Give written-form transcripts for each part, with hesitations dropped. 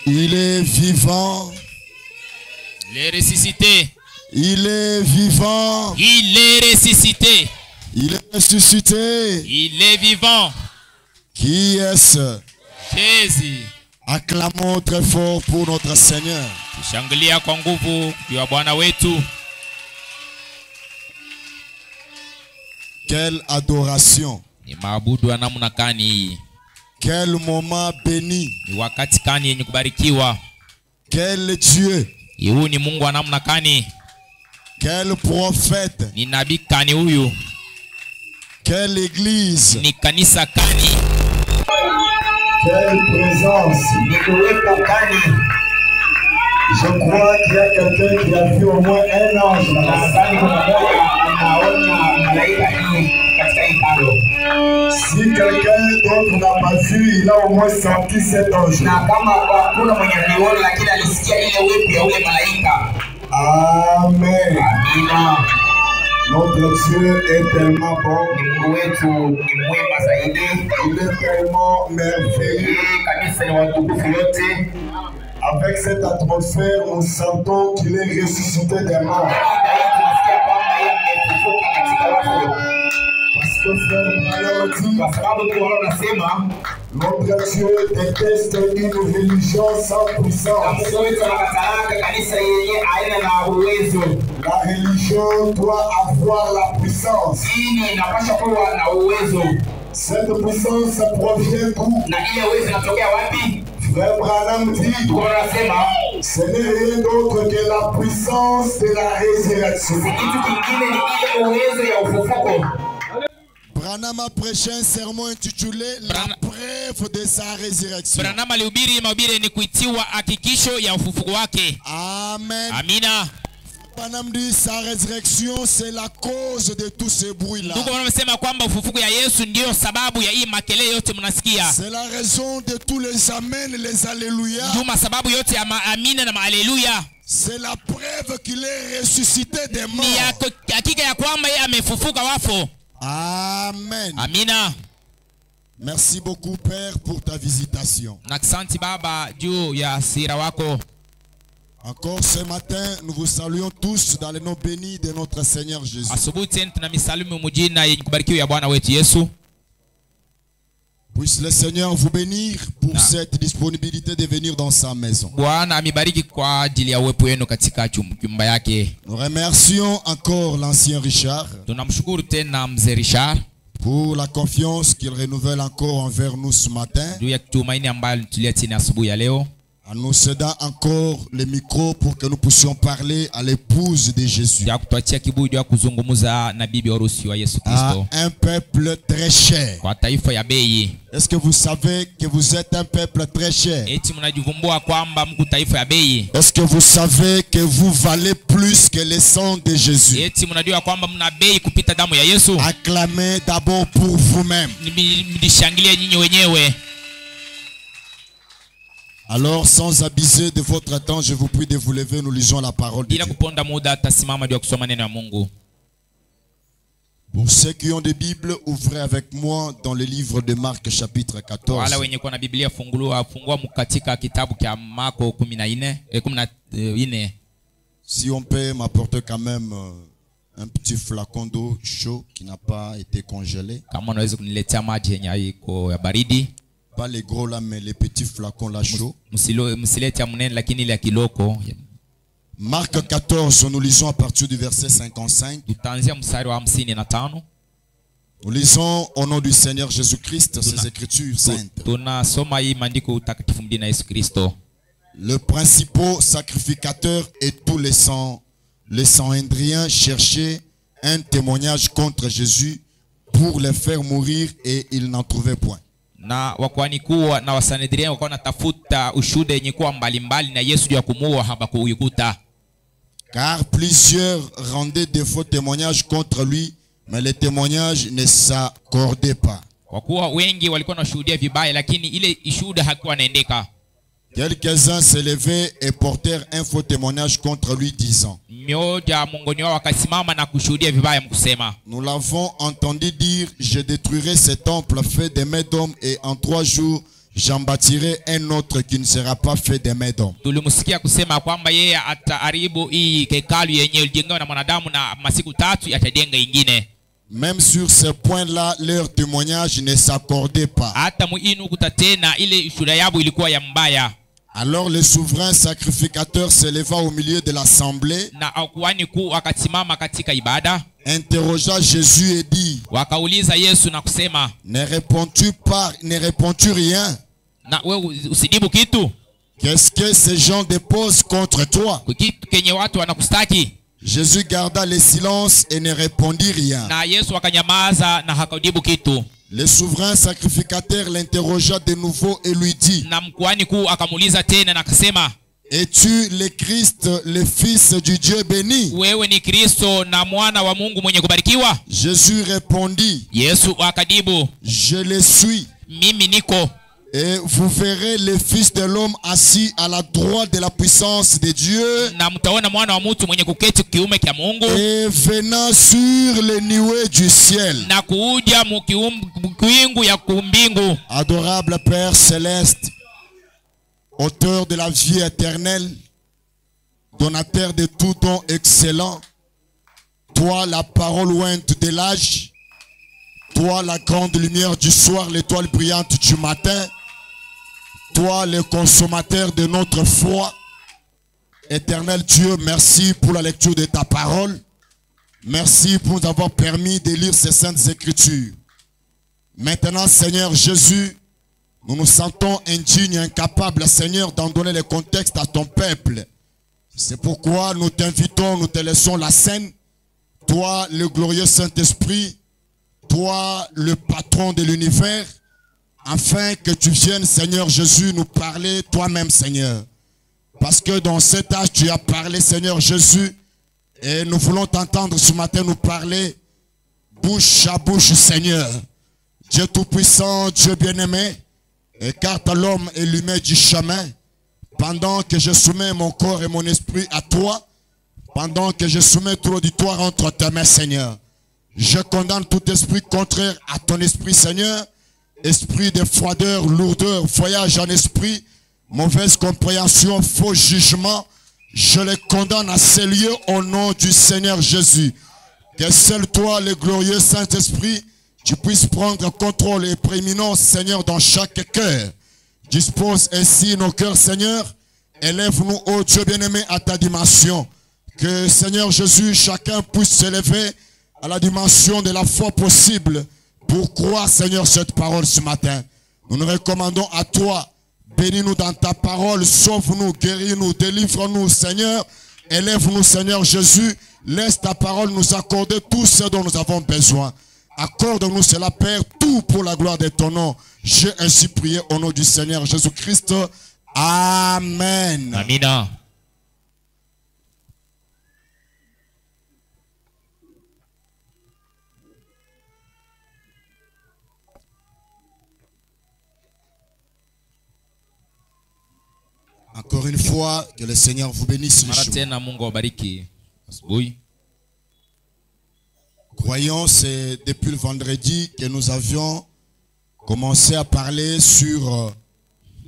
Il est vivant. Il est ressuscité. Il est vivant. Il est ressuscité. Il est ressuscité. Il est vivant. Qui est-ce? Jésus. Acclamons très fort pour notre Seigneur. Tushangilia kwa nguvu kwa Bwana wetu. Quelle adoration. Ni maabudu ya namna gani hii? Quel moment béni. Ni wakati gani yenye kubarikiwa? Quel Dieu. Huyu ni Mungu wa namna gani? Quel prophète. Ni nabii gani huyu? Quelle église. Ni kanisa gani? Quelle présence. Je crois qu'il y a quelqu'un qui a vu au moins un ange. Si quelqu'un d'autre n'a pas vu, il a au moins senti cet ange. Amen. Notre Dieu est tellement bon. Il est tellement merveilleux. Avec cette atmosphère, nous sentons qu'il est ressuscité des morts. Parce que frère Branham dit, notre Dieu déteste une religion sans puissance. La religion doit avoir la puissance. Cette puissance provient d'où? Frère Branham dit, ce n'est rien d'autre que la puissance de la résurrection. Branham a prêché un sermon intitulé La preuve de sa résurrection. Branham alihubiri mahubiri ni kuitiwa hakikisho ya ufufuko wake. Amen. Amina. Branham dit sa résurrection c'est la cause de tous ces bruits là. Ndugu wanasema kwamba ufufuko ya Yesu ndio sababu ya hii makelele yote mnasikia. C'est la raison de tous les amen, les alléluia. Ndio sababu yote ya amina na haleluya. C'est la preuve qu'il est ressuscité des morts. Ni hakika ya kwamba yeye amefufuka wafu. Amen. Amina. Merci beaucoup Père pour ta visitation. Asante Baba juu ya hasira wako. Encore ce matin, nous vous saluons tous dans le nom béni de notre Seigneur Jésus. Asubuhi tena tunamisalimu mjina yenye kubarikiwa ya Bwana wetu Yesu. Puisse le Seigneur vous bénir pour cette disponibilité de venir dans sa maison. Bwana amibariki kwa ajili ya uwepo wenu katika chumba yake. Nous remercions encore l'ancien Richard. Tunamshukuru tena mzee Richard pour la confiance qu'il renouvelle encore envers nous ce matin. Juu ya tumaini ambalo tulia tena asubuhi ya leo. En nous cédant encore le micro pour que nous puissions parler à l'épouse de Jésus. À un peuple très cher. Est-ce que vous savez que vous êtes un peuple très cher? Est-ce que vous savez que vous valez plus que le sang de Jésus? Acclamez d'abord pour vous-même. Alors, sans abuser de votre temps, je vous prie de vous lever, nous lisons la parole de Dieu. Pour ceux qui ont des Bibles, ouvrez avec moi dans le livre de Marc chapitre 14. Si on peut m'apporter quand même un petit flacon d'eau chaud qui n'a pas été congelé. Pas les gros là, mais les petits flacons là chauds. Marc 14, nous lisons à partir du verset 55. Nous lisons au nom du Seigneur Jésus-Christ ces écritures saintes. Le principal sacrificateur et tous les Sanhédriens cherchaient un témoignage contre Jésus pour le faire mourir et ils n'en trouvaient point. Na wakwani kuwa na wasanedria wakawa natafuta ushuhuda yenye kuwa mbalimbali na Yesu juu ya kumuua habakuikuta. Car plusieurs rendaient de faux témoignages contre lui, mais les témoignages ne s'accordaient pas. Kwa kuwa wengi walikuwa wanashuhudia vibaya lakini ile ushuhuda hakuwa inaendeka. Quelques-uns se levaient et portèrent un faux témoignage contre lui disant: Nous l'avons entendu dire, je détruirai ce temple fait de mains d'hommes et en 3 jours j'en bâtirai un autre qui ne sera pas fait des mains d'homme. Tulimusikia kusema kwamba yeye ataharibu hii hekalu yenye ilijengewa na mwanadamu na masiku 3 atajenga ingine. Même sur ce point-là, leur témoignage ne s'accordait pas. Hata muinu kutatena ile ushuhuda yao ilikuwa ya mbaya. Alors le souverain sacrificateur se leva au milieu de l'assemblée, Na kuhani kuu akasimama katika ibada, interrogea Jésus et dit, wakauliza Yesu na kusema, ne réponds-tu rien? na wewe usijibu kitu? Qu'est-ce que ces gens déposent contre toi? Kitu kenye watu wanakustaki? Jésus garda le silence et ne répondit rien. Na Yesu akanyamaza na hakujibu kitu. Le souverain sacrificateur l'interrogea de nouveau et lui dit, Na mkuhani kuu akamuuliza tena na akasema, es-tu le Christ, le fils du Dieu béni? wewe ni Kristo na mwana wa Mungu mwenye kubarikiwa? Jésus répondit, Yesu akajibu, je le suis. mimi niko. Et vous verrez le Fils de l'homme assis à la droite de la puissance de Dieu Na mtaona mwana wa mtu mwenye kuketi kiume kya Mungu et venant sur les nuées du ciel. na kuja mkiwingu ya kumbingu. Adorable Père céleste, auteur de la vie éternelle, donateur de tout don excellent, toi la parole ointe de l'âge, toi la grande lumière du soir, l'étoile brillante du matin, toi le consommateur de notre foi, éternel Dieu, merci pour la lecture de ta parole. Merci pour nous avoir permis de lire ces saintes écritures. Maintenant, Seigneur Jésus, nous nous sentons indignes, incapables, Seigneur, d'en donner le contexte à ton peuple. C'est pourquoi nous t'invitons, nous te laissons la scène. Toi, le glorieux Saint-Esprit, toi, le patron de l'univers, afin que tu viennes, Seigneur Jésus, nous parler toi-même, Seigneur. Parce que dans cet âge, tu as parlé, Seigneur Jésus, et nous voulons t'entendre ce matin nous parler bouche à bouche, Seigneur. Dieu Tout-Puissant, Dieu bien-aimé, écarte l'homme et l'humain du chemin, pendant que je soumets mon corps et mon esprit à toi, pendant que je soumets tout l'auditoire entre tes mains, Seigneur. Je condamne tout esprit contraire à ton esprit, Seigneur, esprit de froideur, lourdeur, voyage en esprit, mauvaise compréhension, faux jugement, je les condamne à ces lieux au nom du Seigneur Jésus. Que seul toi, le glorieux Saint-Esprit, tu puisses prendre contrôle et prééminence, Seigneur, dans chaque cœur. Dispose ainsi nos cœurs, Seigneur. Élève-nous, ô Dieu bien-aimé, à ta dimension. Que, Seigneur Jésus, chacun puisse s'élever à la dimension de la foi possible pour croire, Seigneur, cette parole ce matin. Nous nous recommandons à toi. Bénis-nous dans ta parole. Sauve-nous, guéris-nous, délivre-nous, Seigneur. Élève-nous, Seigneur Jésus. Laisse ta parole nous accorder tout ce dont nous avons besoin. Accorde-nous cela, Père, tout pour la gloire de ton nom. J'ai ainsi prié au nom du Seigneur Jésus-Christ. Amen. Amina. Encore une fois, que le Seigneur vous bénisse. Mara tena Mungu awabariki asubuhi. Croyons, c'est depuis le vendredi que nous avions commencé à parler sur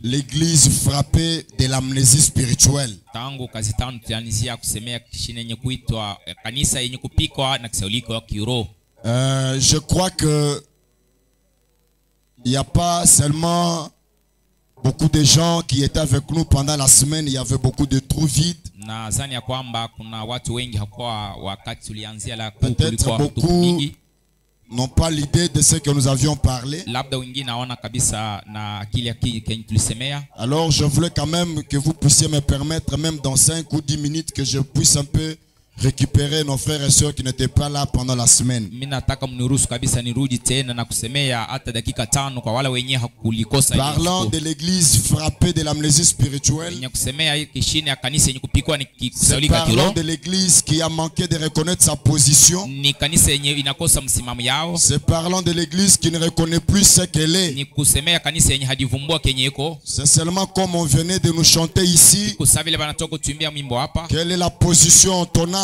l'église frappée de l'amnésie spirituelle. Tangu kazi tano tuanzia kusemea kishine yenye kuitwa kanisa yenye kupikwa na kisauliko kiroho. Je crois que il n'y a pas seulement beaucoup de gens qui étaient avec nous pendant la semaine, il y avait beaucoup de trous vides. Nadhani ya kwamba kuna watu wengi hakuwa wakati tulianzia la Peut-être beaucoup n'ont pas l'idée de ce que nous avions parlé. Labda wengine naona kabisa na akili ya kenye tulisemea. Alors je voulais quand même que vous puissiez me permettre, même dans 5 ou 10 minutes, que je puisse un peu récupérer nos frères et sœurs qui n'étaient pas là pendant la semaine. Mimi nataka mniruhusu kabisa nirudi tena na kusemea hata dakika 5 kwa wale wenyewe hakulikosa. Parlant de l'église frappée de l'amnésie spirituelle, yenye kusemea kishine ya kanisa yenye kupikwa ni kisaulika parlant kiroho. de l'église qui a manqué de reconnaître sa position, Ni kanisa yenye inakosa msimamo yao. c'est parlant de l'église qui ne reconnaît plus ce qu'elle est. Ni kusemea kanisa yenye hadivumbua kenye iko. C'est seulement comme on venait de nous chanter ici, Kusavile banatoka kutuimbia mwimbo hapa. quelle est la position, ton âme,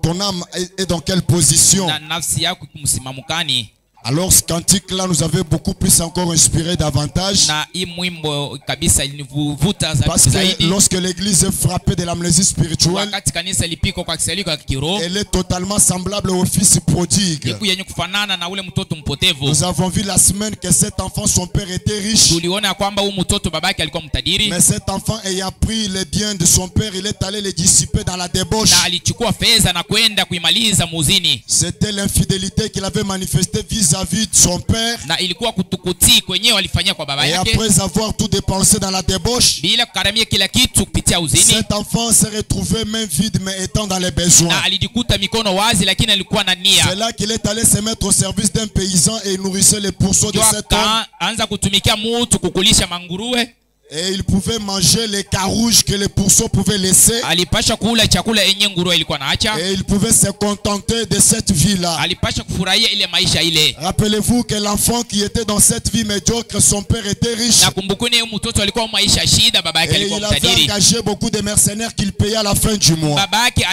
ton âme est dans quelle position? Na nafsi yako msimamo gani? Alors ce cantique-là nous avait beaucoup plus encore inspiré davantage. Na hii mwimbo kabisa ilinivuta Parce zaidi. que lorsque l'église est frappée de l'amnésie spirituelle, Wakati kanisa lipiko kwa kisaliko ya kiroho, elle est totalement semblable au fils prodigue. siku yenye kufanana na ule mtoto mpotevu. Nous avons vu la semaine que cet enfant, son père était riche. Tuliona kwamba huyu mtoto babake alikuwa mtajiri, Mais cet enfant ayant pris les biens de son père, il est allé les dissiper dans la débauche. na alichukua fedha na kwenda kuimaliza muuzini, C'était l'infidélité qu'il avait manifestée vis-à-vis de son père. na ilikuwa kutukutii kwenyewe walifanyia kwa baba Et yake après avoir tout dépensé dans la débauche, bila kukaramia kila kitu kupitia uzini, cet enfant s'est retrouvé main vide mais étant dans les besoins. na alijikuta mikono wazi, lakini alikuwa na C'est nia. là qu'il est allé se mettre au service d'un paysan et nourrissait les pourceaux de cet homme. Anza kutumikia mutu kukulisha manguruwe, Et il pouvait manger les carouges que les pourceaux pouvaient laisser. alipasha kula chakula yenye nguruwe ilikuwa naacha, Et il pouvait se contenter de cette vie-là. alipasha kufurahia ile maisha ile. Rappelez-vous que l'enfant qui était dans cette vie médiocre, son père était riche. Na kumbukuni huyu mtoto alikuwa maisha shida, baba yake Et alikuwa il avait mtajiri. engagé beaucoup de mercenaires qu'il payait à la fin du mois. Baba yake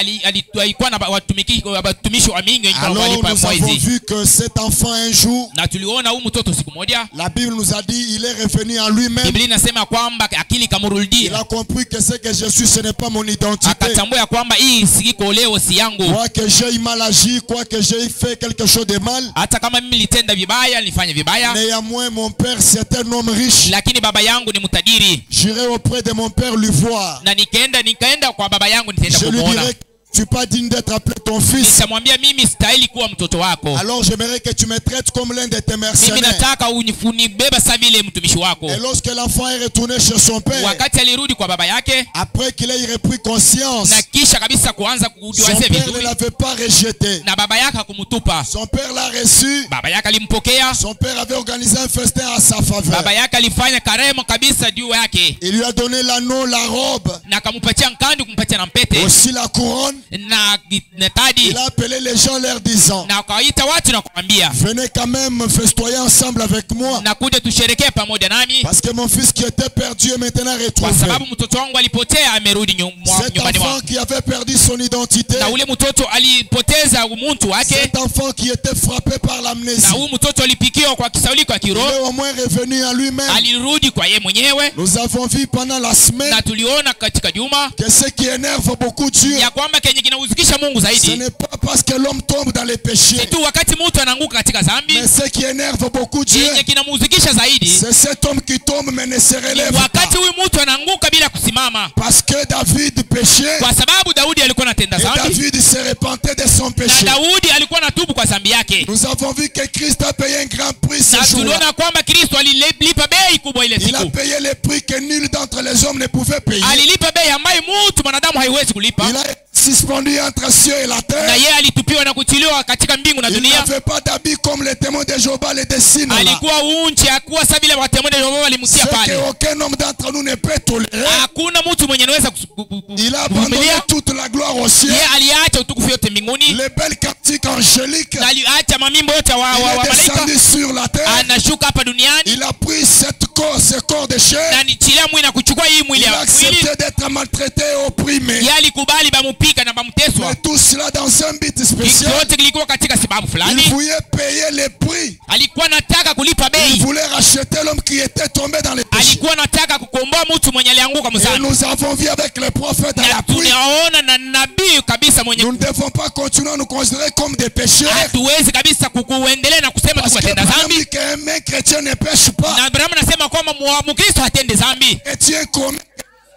alikuwa na watumishi wa mingi wenye Alors walipa nous avons mwezi. vu que cet enfant un jour, Na tuliona huyu mtoto siku moja, la Bible nous a dit, il est revenu en lui-même. Biblia inasema kwamba akili Il kamrudia, a compris que ce que je suis, ce n'est pas mon identité. akatambua ya kwamba hii siko leo si yangu. Quoi que j'ai mal agi, quoi que j'ai fait quelque chose de mal, Hata kama mimi nilitenda vibaya, nilifanya vibaya, néanmoins mon père c'est un homme riche. lakini baba yangu ni mtajiri. J'irai auprès de mon père lui voir. Na nikaenda kwa baba yangu, nitaenda Je lui kumuona. dirai, tu n'es pas digne d'être appelé ton fils. Nitamwambia mimi stahili kuwa mtoto wako. Alors j'aimerais que tu me traites comme l'un de tes Mimi mercenaires. nataka unibeba sa vile mtumishi wako. Et lorsque l'enfant est retourné chez son père, Wakati alirudi kwa baba yake, après qu'il ait repris conscience, na kisha kabisa kuanza son kujiwazia père ne vizuri, l'avait pas rejeté. na baba yake hakumtupa. Son père l'a reçu. Baba yake alimpokea. Son père avait organisé un festin à sa faveur. Baba yake alifanya karamu kabisa juu yake, Il lui a donné l'anneau, la robe, na akampatia nkandi, kumpatia na mpete aussi la couronne. na tadi, Il a appelé les gens leur disant, na akawaita watu na kuambia, venez quand même festoyer ensemble avec moi. na kuja tusherekee pamoja nami, Parce que mon fils qui était perdu est maintenant kwa retrouvé. sababu mtoto wangu alipotea amerudi Cet nyumbani enfant mwangu. qui avait perdu son identité, Na ule mtoto alipoteza umuntu wake, cet enfant qui était frappé par l'amnésie, na huyu mtoto alipikiwa kwa kisauliko ya il kiroho, est au moins revenu en lui-même. alirudi kwa yeye mwenyewe. Nous avons vu pendant la semaine Na tuliona katika juma que ce qui énerve beaucoup Dieu, ya kwamba kenye kinahuzikisha Mungu ce zaidi n'est pas parce que l'homme tombe dans les péchés, si tu wakati mtu anaanguka katika dhambi. mais ce qui énerve beaucoup Dieu, Kenye kinamhuzikisha zaidi c'est cet homme qui tombe mais ne se relève pas. wakati huyu mtu anaanguka bila kusimama, Parce que David péchait kwa sababu Daudi alikuwa anatenda et dhambi, David se repentait de son na péché. Daudi alikuwa anatubu kwa dhambi yake. Nous avons vu que Christ a payé un grand prix ce Na jour-là. tuliona kwamba Kristo alilipa bei kubwa ile Il a siku, payé le prix que nul d'entre les hommes ne pouvait payer. alilipa bei ambayo mtu mwanadamu haiwezi kulipa, Il a été suspendu entre cieux et la na terre. yeye alitupiwa na kutiliwa katika mbingu na Il dunia. n'avait pas d'habit comme les témoins de Joba le dessinent là. Alikuwa unchi, hakuwa sawa vile watemode wao walimtia Ce pale. qu'aucun homme d'entre nous ne peut tolérer. Hakuna mtu mwenye anaweza Il a abandonné kuvumilia. toute la gloire au ciel. Yeye aliacha utukufu yote mbinguni, Les belles cantiques angéliques. na aliacha mamimbo yote wa Il est malaika, descendu sur la terre. anashuka hapa duniani Il a pris ce corps de chair. na nichilia mwili na kuchukua hii mwili Il a ya mwili. accepté d'être maltraité et opprimé. Yeye alikubali bamupika na bamteswa, Mais tout cela dans un but spécial. yote kilikuwa katika sababu Il fulani. voulait payer le prix. Alikuwa anataka kulipa Il bei, voulait racheter l'homme qui était tombé dans les péchés. alikuwa anataka kukomboa mtu mwenye alianguka Et msana, nous avons vu avec les prophètes à na l'appui. tunaona na nabii kabisa mwenye. Nous ne devons pas continuer à nous considérer comme des pécheurs. Hatuwezi kabisa kuendelea na kusema Parce que tukatenda Abraham dhambi, dit qu'un chrétien ne pêche pas. na Abrahamu anasema kwamba Mkristo hatende dhambi, Chrétien commet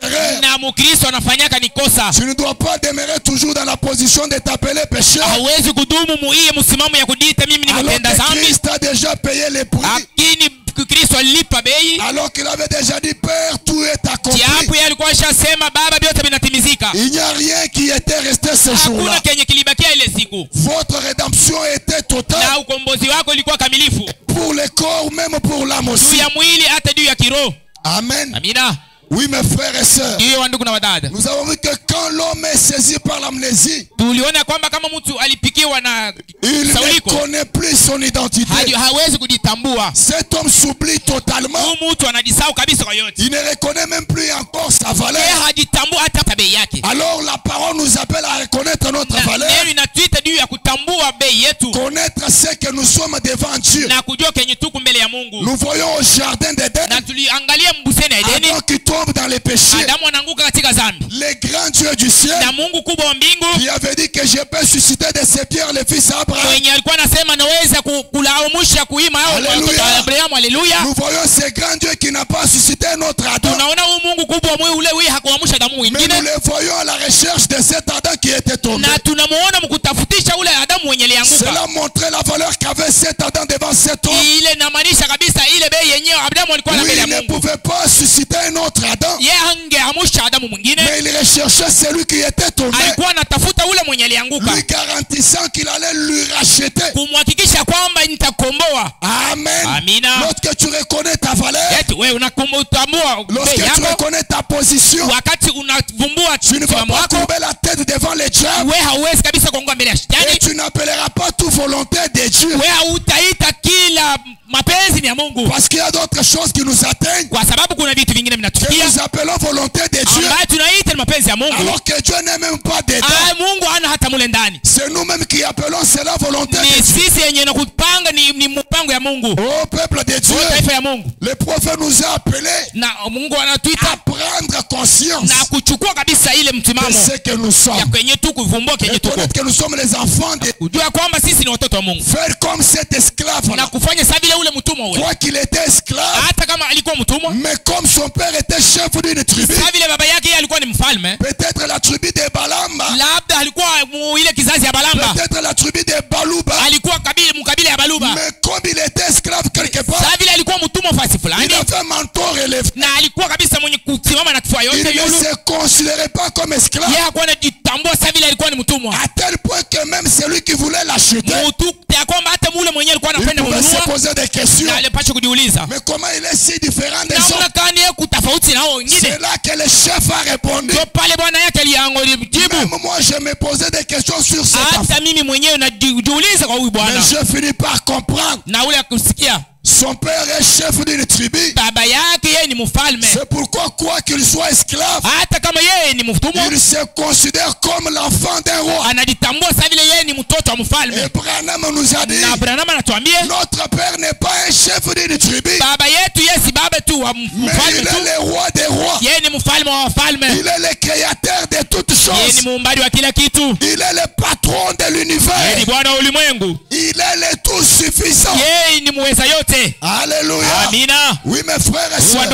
erreur. na Mkristo anafanyaka ni kosa. Tu ne dois pas demeurer toujours dans la position de t'appeler pécheur. Hawezi kudumu muiye msimamo ya kudiita mimi ni Alors mtenda que dhambi, Christ a déjà payé les prix. lakini Kristo alilipa bei. Alors qu'il avait déjà dit, Père, tout est accompli. Hapo yeye alikuwa ashasema baba, vyote vinatimizika. Il n'y a rien qui était resté ce jour-là. Hakuna kenye kilibakia ile siku, Votre rédemption était totale na ukombozi wako ulikuwa kamilifu pour le corps, même pour l'âme juu aussi. ya mwili hata juu ya kiroho. Amen. Amina. Oui, mes frères et sœurs. Ndiyo wandugu na wadada. Nous avons vu que quand l'homme est saisi par l'amnésie, Tuliona kwamba kama mtu alipikiwa na il sauliko, ne connaît plus son identité. hawezi kujitambua. Cet homme s'oublie totalement. Huyu mtu anajisahau kabisa kwa yote. Il ne reconnaît même plus encore sa valeur. Yeye hajitambua hata bei yake. Alors la parole nous appelle à reconnaître notre valeur. Neno inatuita juu ya kutambua bei yetu. Connaître ce que nous sommes devant Dieu. Na kujua kenye tuko mbele ya Mungu. Nous voyons au jardin d'Éden. Na tuliangalia mbuseni ya Edeni. Adam qui tombe dans les péchés. Adamu anaanguka katika dhambi. Le grand Dieu du ciel. Na Mungu kubwa wa mbingu. Qui avait dit que je peux susciter de ces pierres le fils Abraham. Mwenye alikuwa anasema naweza kulaumusha kuima hao watoto wa Abrahamu. Haleluya. Nous voyons ce grand Dieu qui n'a pas suscité notre Adam. Tunaona huyu Mungu kubwa mwe ule hakuamsha Adamu mwingine. Mais nous le voyons à la recherche de cet Adam qui était tombé. Na tunamuona mkutafutisha ule Adamu mwenye alianguka. Cela montrait la valeur qu'avait cet Adam devant cet homme. Ile inamaanisha kabisa ile bei yenyewe Adamu alikuwa na mbele ya Mungu. Il ne pouvait pas susciter un autre Adam. Yeye hangeamsha Adamu mwingine. Mais il recherchait celui qui était tombé. Alikuwa anatafuta ule mwenye alianguka. Lui garantissant qu'il allait lui racheter. Kumhakikisha kwamba nitakomboa. Amen. Amina. Lorsque tu reconnais ta valeur. Eti wewe unakutambua lorsque tu reconnais ta position. Wakati unavumbua tu ne vas pas tomber la tête devant les diables. Wewe hauwezi kabisa kuanguka mbele ya shetani. Et tu n'appelleras pas toute volonté de Dieu. Wewe hautaita kila mapenzi ni ya Mungu. Parce qu'il y a d'autres choses qui nous atteignent. Kwa sababu kuna vitu vingine vinatufikia. Que nous appelons volonté de Dieu. Ambayo tunaita mapenzi ya Mungu. Alors que Dieu n'est même pas dedans. Mungu hana hata mule ndani. C'est nous-mêmes qui appelons cela volonté de Dieu. Ni sisi yenye na kupanga ni mpango ya Mungu. Au peuple de Dieu. Taifa ya Mungu. Le prophète nous a appelés. Na Mungu anatuita à prendre conscience. Na kuchukua kabisa ile msimamo. De ce que nous sommes. Ya kwenye tu kuvumbua kenye tuko. Que nous sommes les enfants de Kujua kwamba sisi ni watoto wa Mungu. Faire comme cet esclave. Na kufanya sawa vile ule mtumwa ule. Quoi qu'il était esclave. Hata kama alikuwa mtumwa. Mais comme son père était chef d'une tribu. Sawa vile baba yake alikuwa ni mfalme. Peut-être la tribu de Balamba. Labda alikuwa ile kizazi ya Balamba. Peut-être la tribu de Baluba. Alikuwa mkabila ya Baluba. Mais comme il était esclave quelque part. Sawa vile alikuwa mtumwa fasi fulani. Il avait un mentor élevé. Na alikuwa kabisa mwenye kusimama na kufua yote yule. Il ne se considérait pas comme esclave. Yeye hakuwa anajitambua sawa vile alikuwa ni mtumwa. À tel point que même celui qui voulait l'acheter. Kwamba hata mule mwenyewe alikuwa anapenda kununua. Il pouvait se poser des questions. Na alipaswa kujiuliza. Mais comment il est si différent des autres? Na kani yeye kutofauti na wao wengine. C'est là que le chef a répondu. Ndio pale bwana yake alijibu. Même moi je me posais des questions sur cette affaire. Hata mimi mwenyewe najiuliza kwa huyu bwana. Mais je finis par comprendre. Na ule akusikia. Son père est chef d'une tribu. Baba yake yeye ni mfalme. C'est pourquoi quoi qu'il soit esclave. Hata kama yeye ni mtumwa. Il se considère comme l'enfant d'un roi. Anajitambua sawa vile yeye ni mtoto wa mfalme. Et Branham nous a dit. Na Branham anatuambia. Notre père n'est pas un chef d'une tribu. Baba yetu yeye si baba tu wa mfalme tu. Mais il est le roi des rois. Yeye ni mfalme wa wafalme. Il est le créateur de toutes choses. Yeye ni muumbaji wa kila kitu. Il est le patron de l'univers. Yeye ni bwana wa ulimwengu. Il est le tout suffisant. Yeye ni muweza yote. Alléluia. Amina. Oui mes frères et sœurs.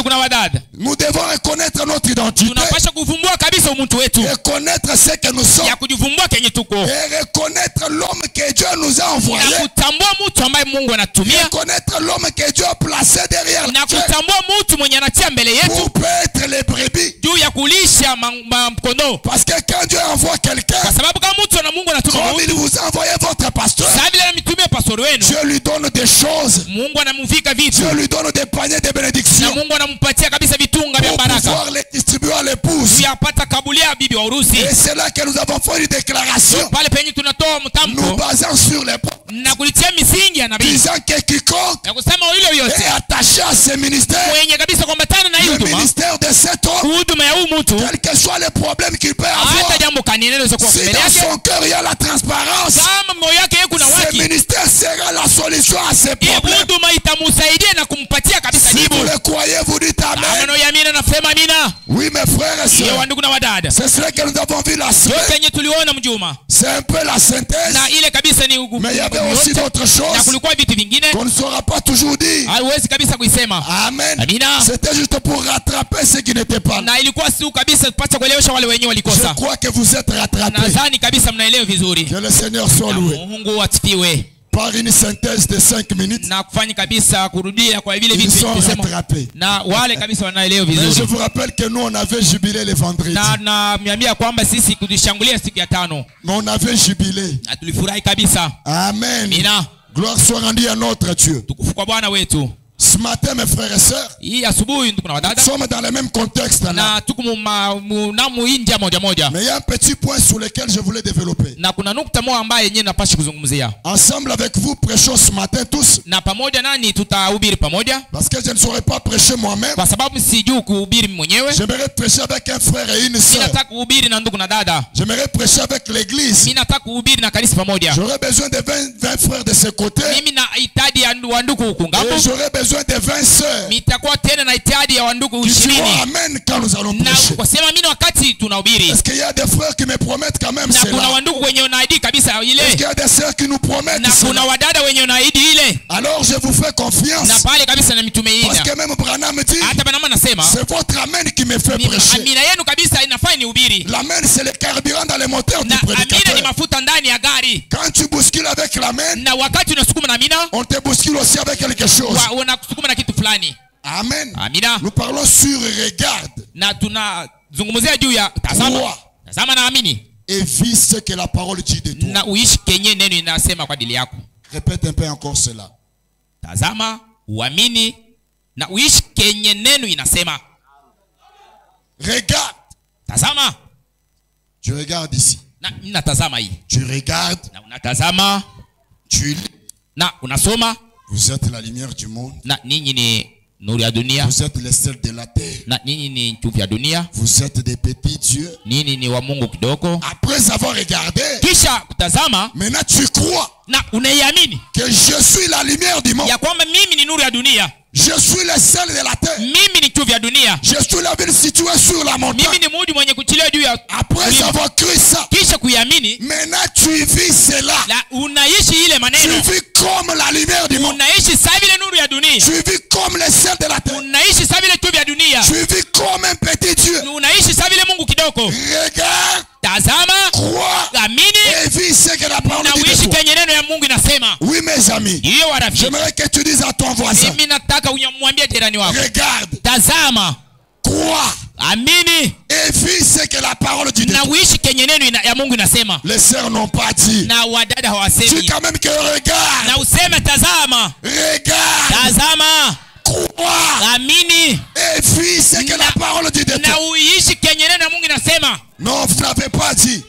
Nous devons reconnaître notre identité. Tunapaswa kuvumbua kabisa umuntu wetu. Et connaître ce que nous sommes. Ya kujivumbua kenye tuko. Et reconnaître l'homme que Dieu nous a envoyé. Na kutambua mtu ambaye Mungu anatumia. Reconnaître l'homme que Dieu a placé derrière. Na kutambua mtu mwenye anatia mbele yetu. Pour paître les brebis. Juu ya kulisha mkono. Parce que quand Dieu envoie quelqu'un. Kwa sababu kama mtu na Mungu anatuma mtu. Comme il vous a envoyé votre pasteur. Sababu vile anatumia pastor wenu. Dieu lui donne des choses. Mungu anamvika vitu. Dieu lui donne des paniers de bénédiction. Na Mungu anampatia kabisa vitunga vya baraka. Pour pouvoir les distribuer à l'épouse. Yapata kabulia bibi wa urusi. Et c'est là que nous avons fait une déclaration. Pale penye tunatoa mtamko. Nous basons sur les na kulitia misingi ya nabii. Disant que quiconque na kusema hilo yote est attaché à ce ministère. Mwenye kabisa kuambatana na huduma. Le ministère de cet homme. Huduma ya huyu mtu. Quel que soit le problème qu'il peut avoir. Hata jambo kanini inaweza kuwa mbele yake. Si dans son cœur il y a la transparence. Kama moyo wake kuna waki. Ce ministère sera la solution à ses problèmes. Huduma itamsaidia na kumpatia kabisa jibu. Si vous le croyez, vous dites amen. Maneno ya amina nasema amina. Oui mes frères et sœurs. Ndugu na wadada. C'est cela que nous avons vu la semaine. Yote yenye tuliona mjuma. C'est un peu la synthèse. Na ile kabisa ni mais il y avait aussi d'autres choses. Na kulikuwa vitu vingine. Qu'on ne saura pas toujours dire. Haiwezi kabisa kuisema. Amen. Amina. C'était juste pour rattraper ce qui n'était pas. Na ilikuwa si kabisa kupata kuelewesha wale wenyewe walikosa. Je crois que vous êtes rattrapés. Nadhani kabisa mnaelewa vizuri. Que le Seigneur soit loué. Mungu atifiwe. Par une synthèse de 5 minutes. Na kufanya kabisa kurudia kwa vile vitu tulisema. Na wale kabisa wanaelewa vizuri. Mais je vous rappelle que nous on avait jubilé le vendredi. Na miambia kwamba sisi kulishangulia siku ya tano. Mais on avait jubilé. Na tulifurahi kabisa. Amen. Amina. Gloire soit rendue à notre Dieu. Tukufu kwa Bwana wetu. Ce matin, mes frères et sœurs, hii asubuhi ndugu na nous wadada, sommes dans le même contexte là. na tuko mu India moja moja, Mais il y a un petit point sur lequel je voulais développer. na kuna nukta moja ambayo yenyewe napaswa kuzungumzia. Ensemble avec vous, prêchons ce matin tous. Na pamoja nani tutahubiri pamoja, Parce que je ne saurais pas prêcher moi-même. kwa sababu sijui kuhubiri mwenyewe. J'aimerais prêcher avec un frère et une Mimi sœur. nataka kuhubiri na ndugu na dada. J'aimerais prêcher avec l'église. Mimi nataka kuhubiri na kanisa pamoja. J'aurais besoin de 20 frères de ce côté. Mimi na hitaji ya wandugu huku ngambo. Et j'aurais besoin de 20 sœurs. Nitakuwa tena na hitaji ya wandugu Qui diront 20. amen quand nous allons Na prêcher. kwa sema mimi wakati tunahubiri, Est-ce qu'il y a des frères qui me promettent quand même na kuna cela? wandugu wenye unaahidi kabisa Est-ce ile, qu'il y a des sœurs qui nous promettent na kuna cela? wadada wenye unaahidi ile, Alors je vous fais na confiance. pale kabisa na mitume Parce ina. que même Branham dit, Hata Branham anasema c'est votre amen qui me fait ni prêcher. amina yenu kabisa inafaa nihubiri, L'amen, c'est le carburant dans les moteurs du na amina ni prédicateur. mafuta ndani ya gari, Quand tu bouscules avec l'amen, na wakati unasukuma na amina on te bouscule aussi avec quelque chose. unasukuma na kitu fulani. Amen. Amina. Nous parlons sur regarde Na tunazungumzia juu ya tazama. Crois. Tazama na amini, et vis ce que la parole dit de toi. na uishi kenye neno inasema kwa ajili yako. Répète un peu encore cela. Tazama, uamini na uishi kenye neno inasema. Regarde. Tazama, Tu regardes ici. na ninatazama hii, Tu regardes. na unatazama, Tu lis. na unasoma. Vous êtes la lumière du monde. Na ninyi ni nuru ya dunia, Vous êtes les sels de la terre. na ninyi ni chumvi ya dunia, Vous êtes des petits dieux. ninyi ni wa Mungu kidogo. Après avoir regardé, Kisha kutazama maintenant tu crois na unaiamini que je suis la lumière du monde. ya kwamba mimi ni nuru ya dunia, Je suis le sel de la terre. mimi ni chumvi ya dunia, Je suis la ville située sur la mimi montagne. ni mudi mwenye kuchilia juu ya Après mlima. avoir cru ça, Kisha kuiamini maintenant tu vis cela. na unaishi ile Tu maneno, vis comme la lumière du monde. unaishi sawa vile nuru ya dunia, Tu vis comme le sel de la terre. unaishi sawa vile chumvi ya dunia, Tu vis comme un petit Dieu. unaishi sawa vile Mungu kidogo. Regarde, Tazama, crois amini et vis ce que la parole na dit de uishi toi. kenye neno ya Mungu inasema. Oui, mes amis. Hiyo warafiki, J'aimerais que tu dises à ton voisin, mimi nataka unyamwambie jirani wako, regarde, tazama, crois amini et vis ce que la parole dit de na toi. uishi kenye neno ya Mungu inasema. Les sœurs n'ont pas dit. Na wadada Dis hawasemi, quand même que regarde, na useme tazama, regarde, tazama, crois amini et vis ce que la parole dit de na toi. uishi kenye neno ya Mungu inasema. Non, vous n'avez pas dit.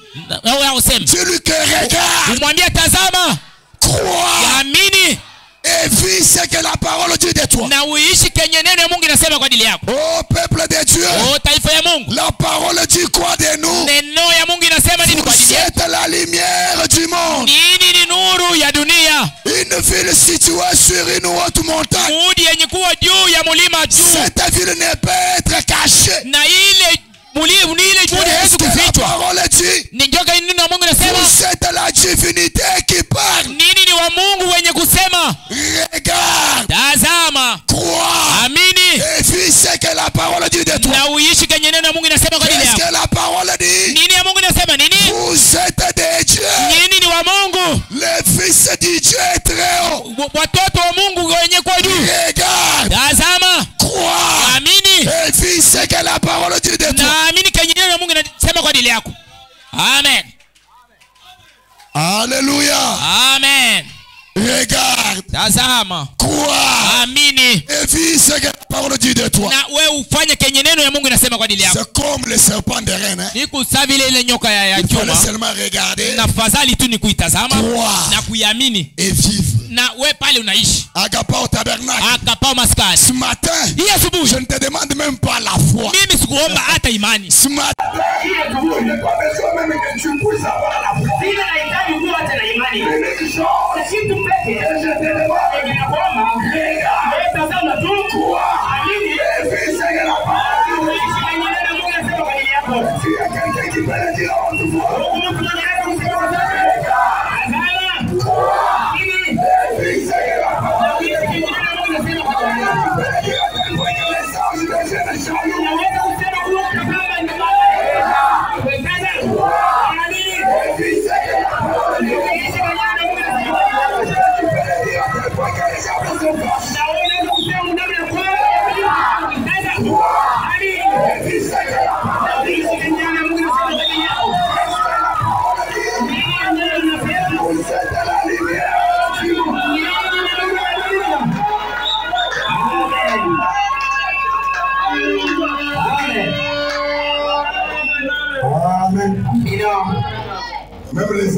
Na wewe useme, Dis-lui que regarde, umwambie tazama, crois amini et vis ce que la parole dit de toi. na uishi kenye neno ya Mungu inasema kwa ajili yako. Oh peuple de Dieu, O taifa ya Mungu, la parole dit quoi de nous? neno ya Mungu inasema nini kwa Vous ajili yako? êtes la lumière du monde. Nini ni nuru ya dunia, Une ville située sur une haute montagne. mudi yenye kuwa juu ya mulima juu, Cette ville ne peut être cachée. na ile mulimu ni ile mudi Qu'est-ce haiwezi que la kufichwa. parole dit? Ni njoka neno ya Mungu inasema. Vous êtes la divinité qui parle. Nini ni wa Mungu wenye kusema. Regarde, Tazama, crois amini et vis ce que la parole dit de toi. na uishi kenye neno ya Mungu inasema kwa ajili Qu'est-ce yako. que la parole dit? Nini ya Mungu inasema nini? Vous êtes des dieux. Nini ni wa Mungu, Le fils du Dieu est très haut. watoto wa Mungu wenye kwa juu. Regarde, Tazama, crois amini et vis ce que la parole dit de toi. na amini kenye neno ya Mungu inasema kwa ajili yako. Amen. Alléluia. Amen. Regarde, Tazama, crois amini et vis ce que la parole dit de toi. na wewe ufanye kenye neno ya Mungu inasema kwa ajili yako. C'est comme le serpent de reine. Hein? Ni kusavile ile nyoka ya Il fallait chuma, seulement regarder, na fadhali tu ni kuitazama croire na kuiamini, et vivre. na we pale unaishi Agapa au tabernacle. akapao maskani. Ce matin, Hii asubuhi je ne te demande même pas la foi. mimi sikuomba hata imani. Ce matin,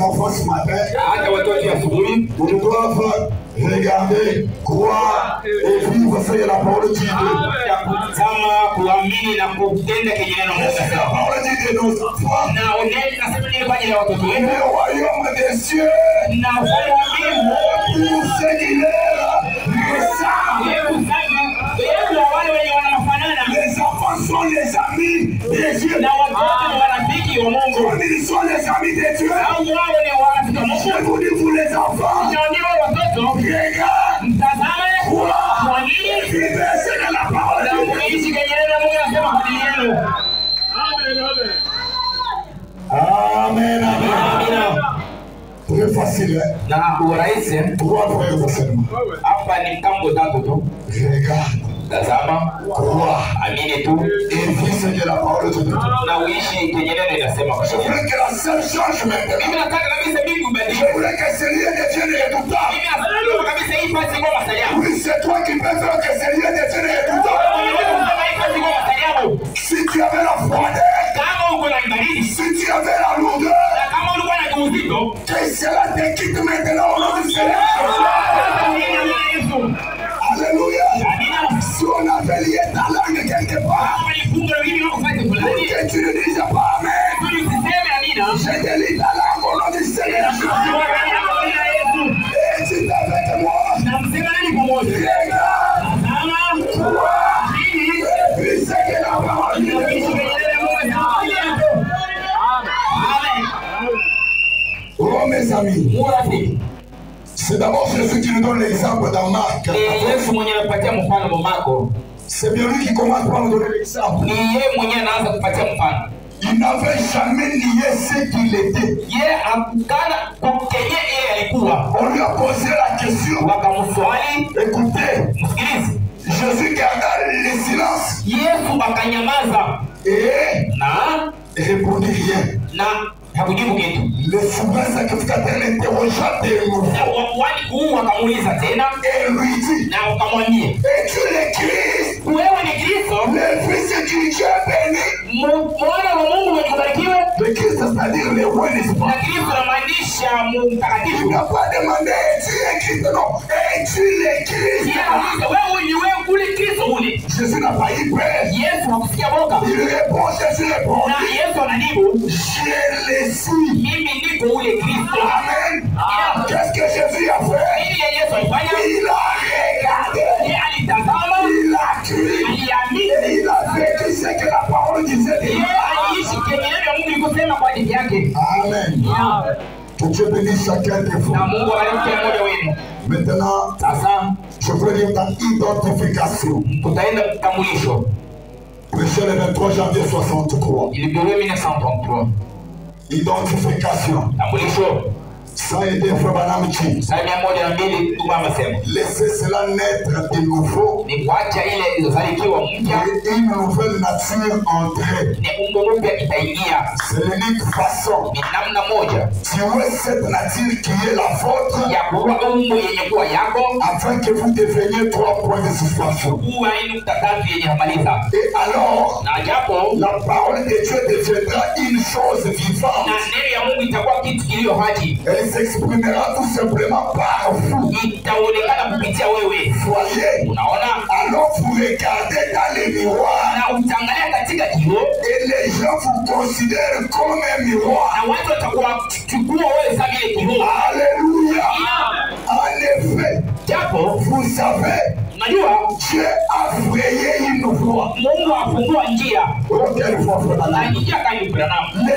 enfants ce matin, ils doivent regarder, croire et vivre ça, la parole de Dieu. C'est la parole de Dieu de nos enfants. Le royaume des cieux, pour ce qu'il est, les enfants sont les amis des dieux. Comme ils sont les amis des dieux, je vous dis, vous les enfants, regarde, crois, vivez selon la parole de Dieu. Amen, amen. Très facile, hein? Trois frères seulement. Regarde. Crois, amine tout, et vis ce que la parole de Dieu. Je voulais que la seule change maintenant. Je voulais que ce lien de Dieu ne redoute pas. Oui, c'est toi qui peux faire que ce lien de Dieu ne redoute pas. Si tu avais la froideur, si tu avais la lourdeur, que cela te quitte maintenant au nom du Seigneur. Alléluia. Si on avait lié ta langue quelque part, que tu ne dises pas Amen, je te lis ta langue au nom du Seigneur. Et tu es avec moi. Regarde, crois, et puis c'est que la parole de Dieu. Oh mes amis, c'est d'abord Jésus qui nous donne l'exemple dans Marc. C'est bien lui qui commence par nous donner l'exemple. Il n'avait jamais nié ce qu'il était. On lui a posé la question. Écoutez, Jésus garda le silence et répondit rien. Le souverain sacrificateur l'interrogea de nouveau et lui dit, es-tu le Christ, le Fils de Dieu béni? Le Christ, c'est-à-dire le roi, n'est-ce pas? Il n'a pas demandé, es-tu le Christ? Non, es-tu le Christ? Jésus n'a pas eu peur. Il répond, Jésus répond, je le suis. Amen. Qu'est-ce que Jésus a fait? Il a regardé, il a cru, et il a vécu ce que la parole disait. Amen. Que Dieu bénisse chacun de vous. Maintenant, je veux dire ta identification. Prêché le 23 janvier 63. Identification. Ça a été fait par laissez cela naître de nouveau. Et une nouvelle nature entrer. C'est l'unique façon. Tu vois cette nature qui est la vôtre. Afin que vous deveniez 3 points de suspension. Et alors, la parole de Dieu deviendra une chose vivante. Elle s'exprimera tout simplement par vous. Voyez, alors vous regardez dans les miroirs et les gens vous considèrent comme un miroir. Alléluia. En effet, vous savez, Dieu a frayé une voie. Les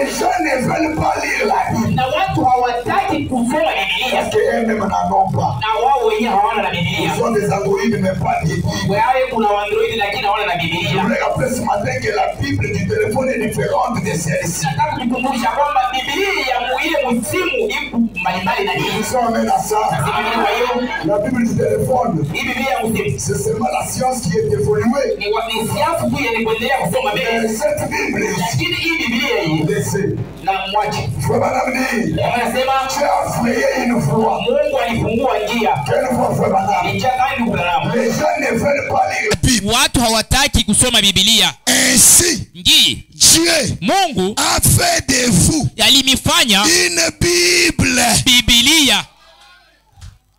gens ne veulent pas lire la Bible. Parce qu'eux-mêmes n'en ont pas. Ils sont des androïdes, mais pas des Bibles. Je voulais rappeler ce matin que la Bible du téléphone est différente de celle-ci. Ils sont amenés à ça. La Bible du téléphone, c'est seulement la science qui est évoluée. Mais cette Bible ici, laissez. Frère Madame dit, tu as frayé une voie. Quelle voie, Frère Madame? Les gens ne veulent pas lire la Bible. Watu hawataki kusoma Biblia. Ainsi, Dieu Mungu a fait de vous alimifanya une Bible. Biblia.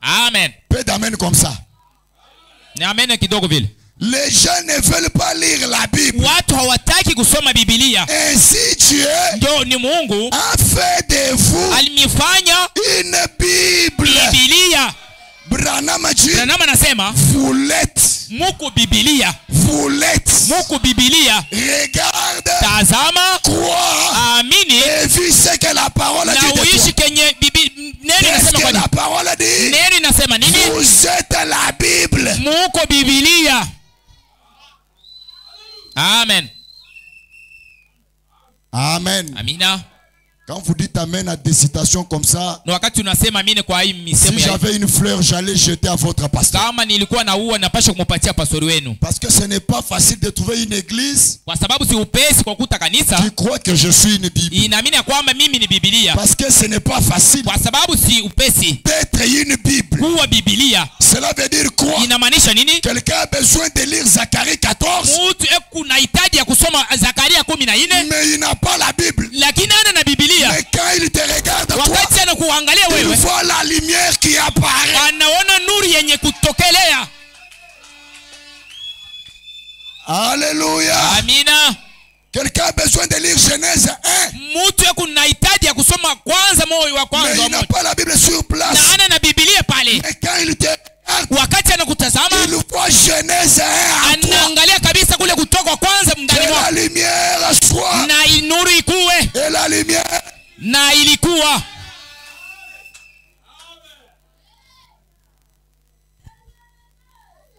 Amen. Peu d'amen comme ça. Ni amen kidogo vile. Les gens ne veulent pas lire la Bible. Watu hawataki kusoma Biblia. Ainsi Dieu Ndio ni Mungu a fait de vous alimifanya une Bible. Biblia. Branham dit, Branham anasema vous l'êtes. muko Biblia. Vous l'êtes. Muko Biblia. Regarde, Tazama, crois amini et vis ce que la parole dit na de uishi toi. kenye neno Qu'est-ce inasema que kwa la nini? parole dit? Neno inasema nini? Vous êtes la Bible. Muko Biblia. Amen. Amen. Amina. Quand vous dites amen à des citations comme ça, Na wakati unasema amini kwa hii misemo si ya j'avais une fleur, j'allais jeter à votre pasteur. kama nilikuwa na ua napasha kumpatia pastori wenu, Parce que ce n'est pas facile de trouver une église kwa sababu si upesi kwa kuta kanisa qui croit que je suis une Bible. inaamini ya kwamba mimi ni Biblia, Parce que ce n'est pas facile kwa sababu si upesi d'être une Bible. kuwa Biblia. Cela veut dire quoi? Inamaanisha nini? Quelqu'un a besoin de lire Zacharie 14, Mtu kuna hitaji ya kusoma Zakaria 14 mais il n'a pas la Bible. lakini ana na Biblia. Mais quand il te regarde, toi, Wakati anakuangalia il wewe voit la lumière qui apparaît. anaona nuru yenye kutokelea. Alléluia. Amina. Quelqu'un a besoin de lire Genèse 1, Mtu kuna hitaji ya kusoma kwanza moyo wa mais kwanza il wa n'a moyo. pas la Bible sur place. Na ana na Biblia pale. Mais quand il te regarde, Wakati anakutazama il voit Genèse 1 à toi. anaangalia kabisa kule kutoka kwanza Que ndani la mwako. lumière soit. Na nuru ikuwe Et la lumière. na ilikuwa.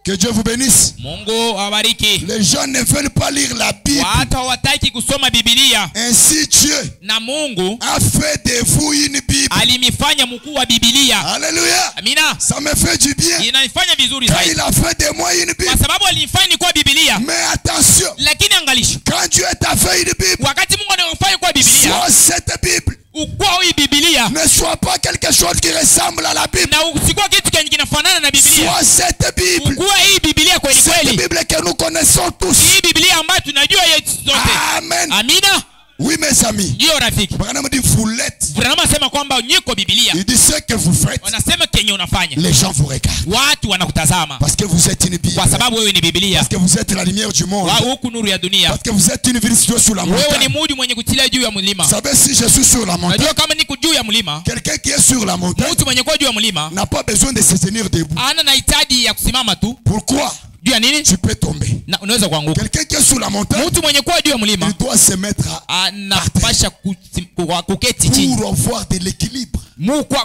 Que Dieu vous bénisse. Mungu awabariki. Les gens ne veulent pas lire la Bible. Watu hawataki kusoma Biblia. Ainsi Dieu Na Mungu a fait de vous une Bible. alimifanya mkuu wa Biblia. Alléluia. Amina. Ça me fait du bien. Inanifanya vizuri Quand zaidi. il a fait de moi une Kwa Bible. sababu alinifanya kuwa Biblia. Mais attention, Lakini angalisho. quand Dieu t'a fait une Bible, Wakati Mungu anafanya kuwa Biblia, soit cette Bible ukua hii Biblia ne soit pas quelque chose qui ressemble à la Bible. na usikuwa kitu kenye kinafanana na Biblia. Soit cette Bible, Ukua hii Biblia kweli cette kweli. Bible que nous connaissons tous. Hii Biblia ambayo tunajua yetu zote. Amen. Amina. Oui, mes amis. Ndio rafiki. Branham dit vous l'êtes. Branham anasema kwamba nyiko Biblia. Il dit ce que vous faites, Wanasema kenye unafanya. les gens vous regardent. Watu wanakutazama. Parce que vous êtes une Bible. Kwa sababu wewe ni Biblia. Parce que vous êtes la lumière du monde. Huku nuru ya dunia. Parce que vous êtes une ville située sur la Wewe ni montagne. mudi mwenye kutilia juu ya mlima. Vous savez, si je suis sur la montagne, Unajua kama niko juu ya mlima, quelqu'un qui est sur la montagne mtu mwenye kuwa juu ya mlima n'a pas besoin de se tenir debout. ana na hitaji ya kusimama tu. Pourquoi? Juu ya nini? Tu peux tomber. Na unaweza kuanguka. Quelqu'un qui est sur la montagne, Mtu mwenye kuwa juu ya mlima il doit se mettre anapasha kuketi chini. pour avoir de l'équilibre.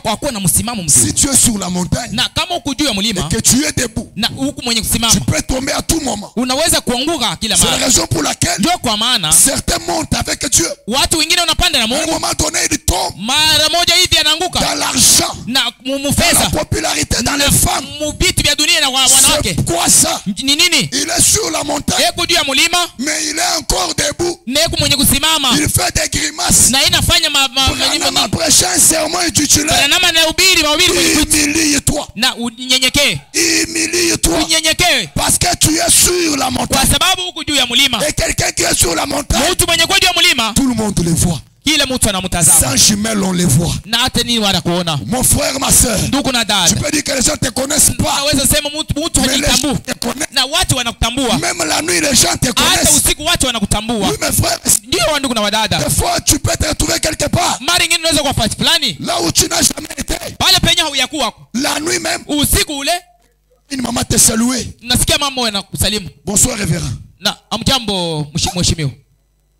Kwa kuwa na msimamo Si mzuri. tu es sur la montagne Na kama uko juu ya et mlima que tu es debout, na huku mwenye tu kusimama, peux tomber à tout moment. unaweza kuanguka kila C'est la mara. raison pour laquelle Ndio kwa maana certains montent avec Dieu. watu wengine wanapanda na À un Mungu, moment donné, ils tombent mara moja hivi anaanguka dans l'argent, na dans la mufeza popularité, dans les femmes. mubitu vya dunia na wanawake. C'est quoi ça? Ni nini? Il est sur la montagne, Eko juu ya mlima mais il est encore debout. na eko mwenye kusimama Il fait des grimaces. na inafanya Branham a prêché un sermon intitulé nama na ubiri mahubiri kwenye kuti. Humilie-toi. Na unyenyekee, Humilie-toi. unyenyekee Parce que tu es sur la kwa montagne. sababu huku juu ya mlima. Et quelqu'un qui est sur la montagne, Mtu mwenye kuwa juu ya mlima tout le monde le voit. kila mtu anamtazama Sans jumelles, on les voit. na hata nini wanakuona. Mon frère, ma soeur, Ndugu na tu dada, peux dire que les gens ne te connaissent pas. naweza sema mtu Mais les gens hajitambui te connaissent. na watu wanakutambua. Même la nuit, les gens te Hata connaissent. usiku watu wanakutambua. Oui, mes frères, Ndio wa ndugu na wadada, des fois, tu peux te retrouver quelque part. mara nyingine unaweza kwa fasi fulani Là où tu n'as jamais été. pale penye hauyakuwa. La nuit même, Usiku ule une maman te saluait. nasikia mambo yanakusalimu. Bonsoir, révérend. Na amjambo mheshimiwa.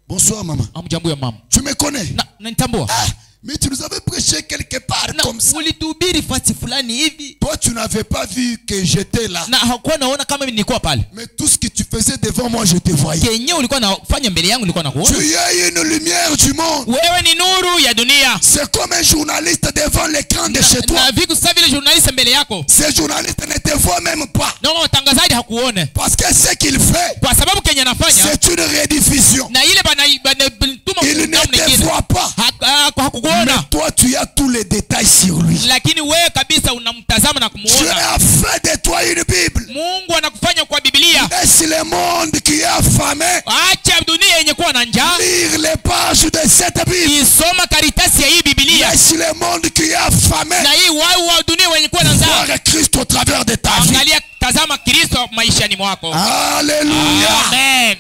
Bonsoir, maman. Amjambo ya mama. Tu me connais? Na nitambua. Ah, mais tu nous avais prêché quelque part Na comme ça. ulituhubiri fasi fulani hivi. Toi, tu n'avais pas vu que j'étais là. Na hakuwa naona kama mimi nilikuwa pale. Mais tout ce que tu faisais devant moi, je te voyais. Kenye ulikuwa nafanya mbele yangu nilikuwa nakuona. Tu es une lumière du monde. Wewe ni nuru ya dunia. C'est comme un journaliste devant l'écran de chez toi. Na viku sasa vile journalist mbele yako. Ce journaliste ne te voit même pas. Na watangazaji hakuone. Parce que ce qu'il fait, Kwa sababu kenye anafanya c'est une rediffusion. na ile bana tuma Il ne te voit pas. Mais hakukuona. toi, tu as tous les détails sur lui. Lakini wewe kabisa unamtazama na Dieu kumuona. a fait de toi une Bible. Mungu anakufanya kwa Biblia. Laisse le monde qui est affamé Acha dunia yenye kuwa na njaa. lire cette Bible. Isoma karitasi ya hii Biblia. Laisse le monde qui est affamé Na hii wa dunia wenye kuwa na njaa. voir Christ au travers de ta vie. Angalia, tazama Kristo maishani mwako. Alléluia. Amen.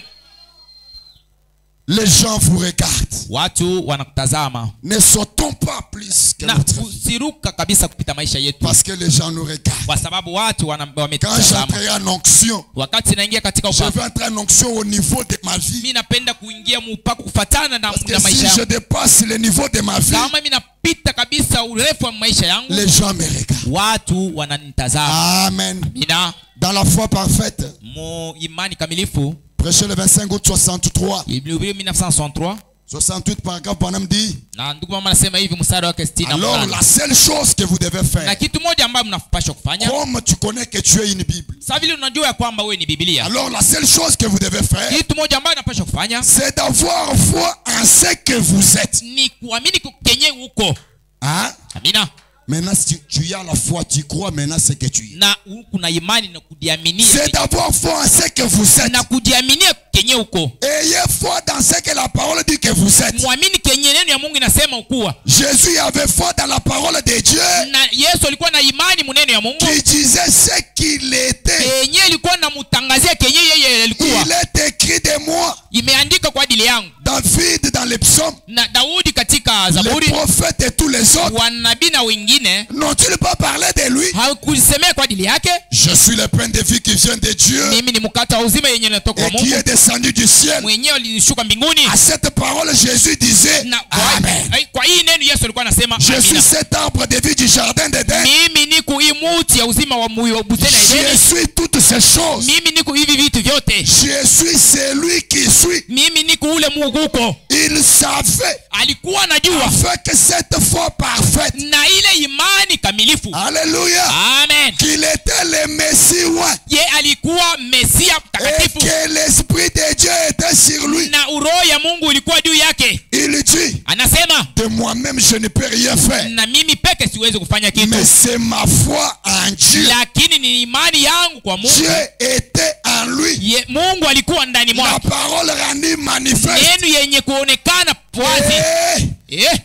Les gens vous regardent. Watu wanakutazama. Ne sautons pas plus que Na notre vie. usiruka kabisa kupita maisha yetu. Parce que les gens nous regardent. Kwa sababu watu Quand wametazama. j'entrerai en onction, Wakati naingia katika je upako, vais entrer en onction au niveau de ma vie. mimi napenda kuingia mpako kufatana na Parce que maisha si je yangu. dépasse le niveau de ma vie, Kama mimi napita kabisa urefu wa maisha yangu, les gens me regardent. watu wananitazama. Amen. Mina Dans la foi parfaite, mu imani kamilifu. prêché le 25 août 63, Ilihubiriwa 1963 68 paragraphe, Branham dit, na ndugu mama anasema hivi mstari wake 60. alors la seule chose que vous devez Na faire, kitu moja ambayo mnapaswa kufanya, comme tu connais que tu es une Bible, sasa vile unajua ya kwamba wewe ni Biblia, alors la seule chose que vous devez faire, kitu moja ambayo unapaswa kufanya c'est d'avoir foi en ce que vous êtes. ni kuamini kenye uko. Hein? Amina. Maintenant, si tu as la foi, tu crois maintenant ce que tu es. Na kuna imani na kujiaminia. C'est d'avoir foi en ce que vous êtes. Na kujiaminia kenye uko. Ayez foi dans ce que la parole dit que vous êtes. Muamini kenye neno ya Mungu inasema ukuwa. Jésus avait foi dans la parole de Dieu. Na Yesu alikuwa na imani muneno ya Mungu. Qui disait ce qu'il était. Kenye alikuwa namutangazia kenye yeye alikuwa. Il est écrit de moi. Imeandika kwa ajili yangu. David dans les psaumes. Na Daudi katika Zaburi. Les prophètes et tous les autres. Wanabii na wengine. N'ont-ils pas parlé de lui? Hakusemea kwa ajili yake. Je suis le pain de vie qui vient de Dieu. Mimi ni mkate wa uzima yenye inatoka kwa Et qui Mungu. est descendu du ciel. Mwenyewe alishuka mbinguni. À cette parole Jésus disait Amen. Kwa hii neno Yesu alikuwa anasema Je suis cet arbre de vie du jardin d'Éden. mimi niko hii muti ya uzima wa bustani ya Edeni. Je suis toutes ces choses. Mimi niko hivi vitu vyote. Je suis celui qui suis. Mimi niko ule Mungu uko. Il savait. Alikuwa anajua. Afin que cette foi parfaite. Na ile imani kamilifu. Alléluia. Amen. Qu'il était le Messie oint. Ye alikuwa Mesia mtakatifu. Et que l'esprit de Dieu était sur lui. Na roho ya Mungu ilikuwa juu yake. Il dit. Anasema. De moi-même je ne peux rien faire. Na mimi peke siwezi kufanya kitu. Mais c'est ma foi en Dieu. Lakini ni imani yangu kwa Mungu. Dieu était en lui. Mungu alikuwa ndani mwake. La parole rendue manifeste. Neno yenye kuonekana wazi.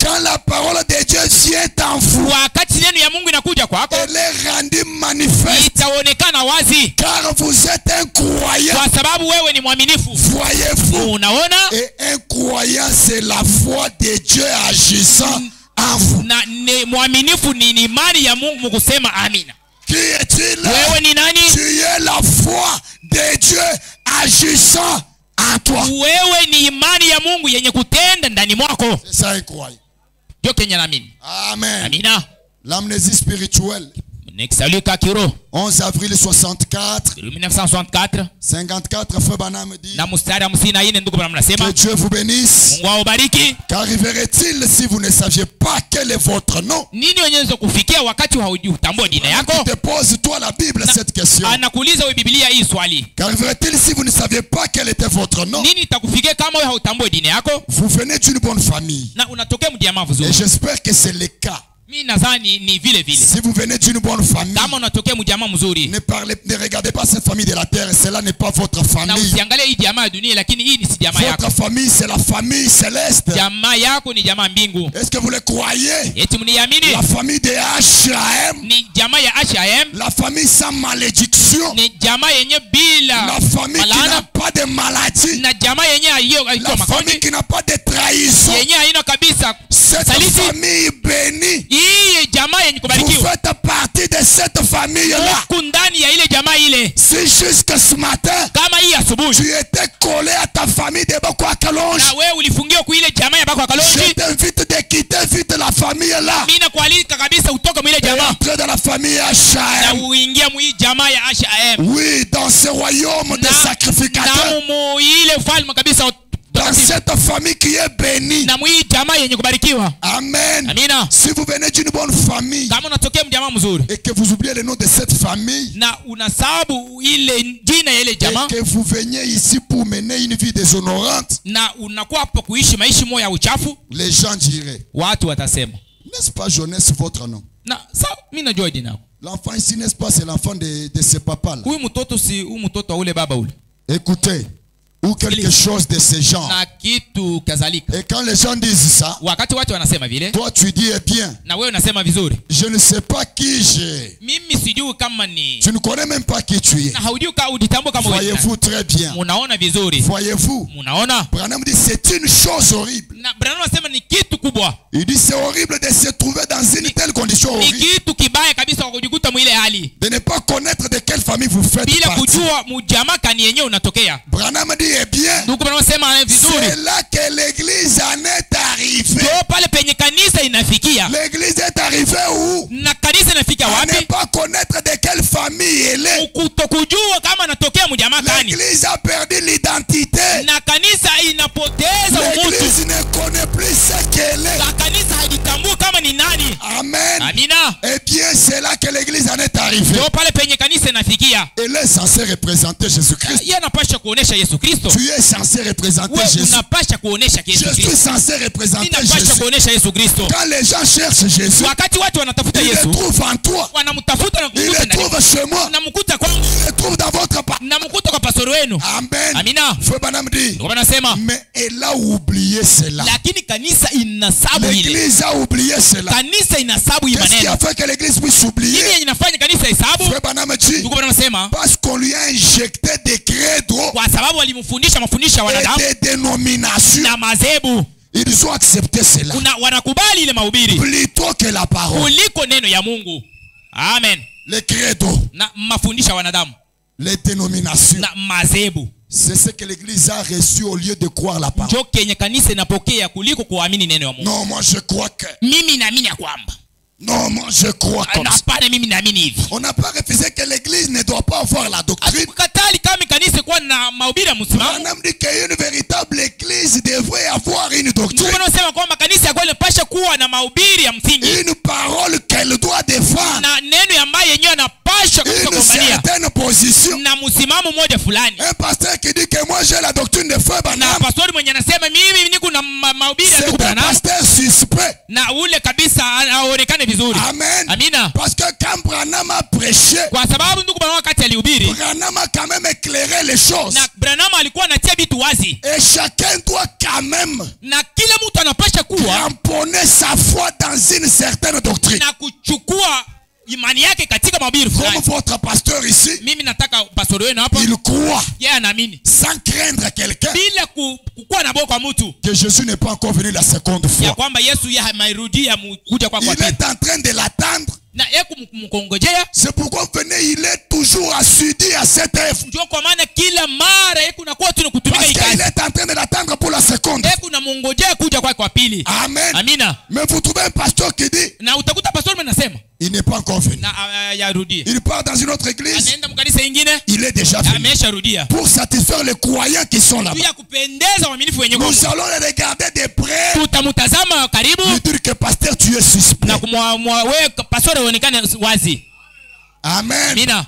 Quand la parole de Dieu vient en vous, wakati neno ya Mungu inakuja kwako, elle est rendue manifeste. Itaonekana wazi. Car vous êtes un croyant. Kwa sababu wewe ni mwaminifu. Voyez-vous? Unaona? Et un croyant c'est la foi de Dieu agissant en vous. Na mwaminifu ni imani ya Mungu kusema amina. Qui est-il? Wewe ni nani? Tu es la foi de Dieu agissant en toi. Wewe ni imani ya Mungu yenye kutenda ndani mwako. C'est ça un croyant. Ndio Kenya naamini. Amen. Amina. L'amnésie spirituelle. Salut Kakiro. 11 avril 64. 1964. 54 Feu Banam dit. Na mstari 54 ndugu Branham anasema. Que Dieu vous bénisse. Mungu awabariki. Qu'arriverait-il si vous ne saviez pas quel est votre nom? Nini unaweza kufikia wakati haujutambua jina yako? Dépose-toi la Bible cette question. Anakuuliza wewe Biblia hii swali. Qu'arriverait-il si vous ne saviez pas quel était votre nom? Nini itakufikia kama wewe hautambui jina yako? Vous venez d'une bonne famille. Na unatokea mjamaa vizuri. Et j'espère que c'est le cas. Mimi nadhani ni vile vile. Si vous venez d'une bonne famille, kama unatokea mjamaa mzuri, ne regardez pas cette famille de la terre, cela n'est pas votre na famille. usiangalie hii jamaa ya dunia, lakini hii ni si jamaa yako. Votre famille c'est la famille céleste. Jamaa yako ni jamaa mbingu. Est-ce que vous le croyez? Eti mniamini? La famille de H.A.M. ni jamaa ya H.A.M. La famille sans malédiction. Ni jamaa yenye bila la famille qui n'a pas de maladie. Na jamaa yenye hiyo la famille qui n'a pas de trahison. Yenye haina kabisa. Cette famille bénie. Hii jamaa yenye kubarikiwa. Vous faites partie de cette famille là. Ndani ya ile jamaa ile. Si jusque ce matin, kama hii asubuhi, tu étais collé à ta famille de Bakwa Kalonji. Na wewe ulifungiwa kwa ile jamaa ya Bakwa Kalonji. Je t'invite de quitter vite la famille là. Mimi nakualika kabisa utoke mwile jamaa. Entrer dans la famille H.A.M. Na uingia mwile jamaa ya H.A.M. Oui, dans ce royaume de sacrificateurs. Na ile ufalme kabisa. Dans cette famille qui est bénie. Na mwii jamaa yenye kubarikiwa. Amen. Amina. Si vous venez d'une bonne famille. Kama unatokea mjamaa mzuri. Et que vous oubliez le nom de cette famille. Na unasabu ile jina ya ile jamaa. Et que vous veniez ici pour mener une vie déshonorante. Na unakuwa hapo kuishi maisha moya ya uchafu. Les gens diraient. Watu watasema. N'est-ce pas jeunesse votre nom? Na sawa mimi najua jina lako. L'enfant ici n'est-ce pas c'est l'enfant de ce papa là. Huyu mtoto si huyu mtoto wa ule baba ule. Écoutez. ou quelque chose de ce genre. na kitu kadhalika. Et quand les gens disent ça, Wakati watu wanasema vile, toi tu dis eh bien, na wewe unasema vizuri, je ne sais pas qui j'ai. mimi sijui kama ni, Tu ne connais même pas qui tu es. na haujui kama ujitambue kama wewe. Voyez-vous très bien. Munaona vizuri, Voyez-vous. munaona. Branham dit c'est une chose horrible. Na Branham anasema ni kitu kubwa, Il dit c'est horrible de se trouver dans une telle condition ni horrible. kitu kibaya kabisa kwa kujikuta mwile hali De ne pas connaître de quelle famille vous faites bila partie. kujua mjamaa kani yenyewe unatokea. Branham dit eh bien, Ndugu Branham anasema vizuri, c'est là que l'église en est arrivée. ndio pale penye kanisa inafikia. L'église est arrivée où? Na kanisa inafika À ne wapi? pas connaître de quelle famille elle est. Kutokujua kama anatokea mjamaa gani. L'église a perdu l'identité. Na kanisa inapoteza umutu. L'église ne connaît plus ce qu'elle est. Na kanisa haitambui kama ni nani. Amen. Amina. Eh bien, c'est là que l'église en est arrivée. Ndio pale penye kanisa inafikia. Elle est censée représenter Jésus-Christ. Yeye anapaswa kuonesha Yesu Kristo. Tu es censé représenter Wewe Jésus. unapaswa kuonesha Yesu Je suis Kristo. censé représenter Ninapaswa Jésus. kuonesha Yesu Kristo. Quand les gens cherchent Jésus, Wakati watu wanatafuta ils le Yesu, trouvent en toi. wanamtafuta na Ils kumkuta le ndani. trouvent chez moi. Namkuta kwangu, Ils le trouvent dans votre part. namkuta kwa pastori wenu. Amen. Amina. Frère Branham dit, Ndio wanasema, mais elle a oublié cela. lakini kanisa inasabu ile. L'église a oublié cela. Kanisa inasabu hii Qu'est-ce qui a maneno. fait que l'église puisse Nini oublier? yenye inafanya kanisa isabu? Frère Branham dit, Ndugu wanasema, parce qu'on lui a injecté des credos kwa sababu walimfundisha mafundisho ya et wanadamu des dénominations. na madhehebu, Ils ont accepté cela wanakubali ile mahubiri plutôt que la parole. kuliko neno ya Mungu. Amen. Les credos, Na mafundisho ya wanadamu les dénominations. na madhehebu C'est ce que l'église a reçu au lieu de croire la parole. ndio kenye kanisa inapokea kuliko kuamini neno ya Mungu. Non, moi je crois que. Mimi naamini ya kwamba, Non, moi je crois comme ça. hapana, mimi naamini hivi. On n'a pas refusé que l'église ne doit pas avoir la doctrine. Hatukatali kama kanisa kuwa na mahubiri ya msimamo. On a dit qu'une véritable église devrait avoir une doctrine. Ndugu wanasema kwamba kanisa ya kweli inapaswa kuwa na mahubiri ya msingi Une parole qu'elle doit défendre. na neno ambayo yenyewe anapaswa kabisa Une kugombania certaine position. na msimamo mmoja fulani. Un pasteur qui dit que moi j'ai la doctrine de Frère Na Branham, pastori mwenye anasema mimi niko na mahubiri ya c'est ndugu un Branham, pasteur suspect. na ule kabisa aonekane vizuri. Amen. Amina. Parce que quand Branham a prêché, Kwa sababu ndugu Branham wakati alihubiri, Branham a quand même éclairé les choses. na Branham alikuwa anatia vitu wazi, Et chacun doit quand même na kila mtu anapaswa kuwa cramponner sa foi dans une certaine doctrine. na kuchukua imani yake katika mahubiri Comme fulani. votre pasteur ici, Mimi nataka pastori wenu hapa, il croit yeye anaamini sans craindre quelqu'un bila kukuwa na boka mtu que Jésus n'est pas encore venu la seconde ya fois. kwamba Yesu yeye amerudia kuja kwa Il pili, est en train de l'attendre. na yeye kumkongojea. C'est pourquoi venez, il est toujours assidu à cette œuvre. Ndio kwa maana kila mara yeye kunakuwa tu kutumika Parce hii qu'il kazi, est en train de l'attendre pour la seconde. yeye kunamngojea kuja kwa pili. Amen. Amina. Mais vous trouvez un pasteur qui dit, Na utakuta pastori anasema il n'est pas encore venu. na yarudie, Il part dans une autre église, anaenda mkanisa ingine, il est déjà venu. amesharudia Pour satisfaire les croyants qui sont là-bas. juu ya kupendeza waaminifu wenye kwa Nous Mungu. allons les regarder de près. Tutamtazama karibu Lui dire que pasteur, tu es suspect. na wewe pastori aonekane wazi. Amen. Amina.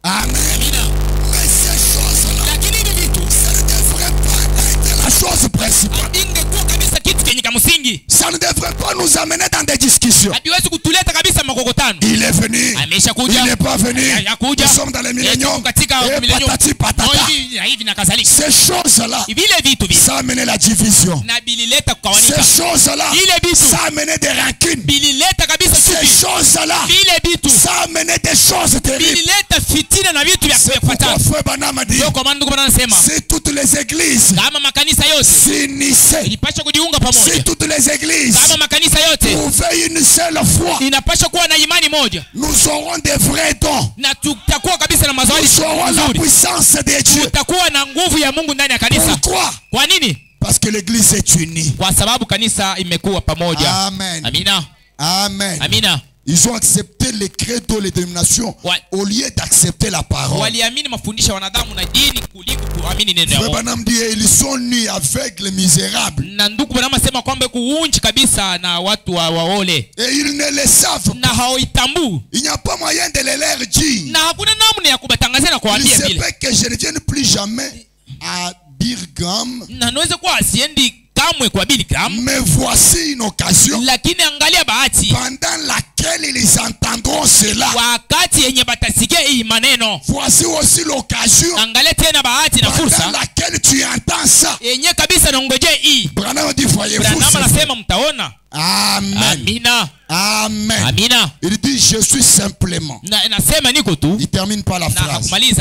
Amen. Amina. Mais ces choses-là, Lakini hivi vitu ça ne devrait pas être la chose principale. ingekuwa kabisa kitu kenye kamsingi, Ça ne devrait pas nous amener dans des discussions. hatuwezi kutuleta kabisa makokotano. Il est venu. Amesha kuja. Il n'est pas venu. Hajakuja. Nous sommes dans les milléniums. Katika Et millennium. patati patata. Hivi na hivi na kadhalika. Ces choses-là, Vile vitu vile ça a amené la division. na bilileta Ces kukawanika, choses-là, Ile vitu. ça a amené des rancunes. bilileta kabisa Ces chuki, choses-là, vile vitu ça a amené des choses terribles. bilileta fitina na vitu vya C'est pourquoi kufuatana. Frère Branham a dit, Ndio kwa maana ndugu bwana anasema si toutes les églises kama makanisa yote s'unissaient, ilipaswa kujiunga si pamoja, toutes les églises kama makanisa yote trouvaient une seule foi, inapaswa kuwa na imani moja, nous aurons des vrais dons. na tutakuwa kabisa na mazawadi Nous aurons la nzuri, puissance de Dieu. tutakuwa na nguvu ya Mungu ndani ya kanisa. Pourquoi? Kwa nini? Parce que l'église est unie. Kwa sababu kanisa imekuwa pamoja. Amen. Amina. Amen. Amina. Ils ont accepté les credos, les dénominations, Ouais. au lieu d'accepter la parole. Waliamini mafundisho ya wanadamu na dini kuliko kuamini neno ya Frère Mungu. Branham dit, ils sont nus, aveugles, misérables. Na ndugu Branham asema kwamba kuunji kabisa na watu waole Et ils ne le savent na pas. hawaitambu, Il n'y a pas moyen de les leur dire. na hakuna namna ya kubatangazia na Il kuambia se vile, peut que je ne vienne plus jamais à Birgham. na naweza kuwa asiendi kamwe kwa Billy Graham, Mais voici une occasion lakini angalia bahati pendant laquelle ils entendront cela. wakati yenye batasikia hii maneno. Voici aussi l'occasion Angalia tena bahati na pendant fursa laquelle tu es en ça. yenye kabisa naongojea hii. Branham dit voyez-vous. Branham anasema mtaona. Amen. Amina. Amen. Amina. Il dit je suis simplement. Nasema niko tu. Il termine par la phrase. Il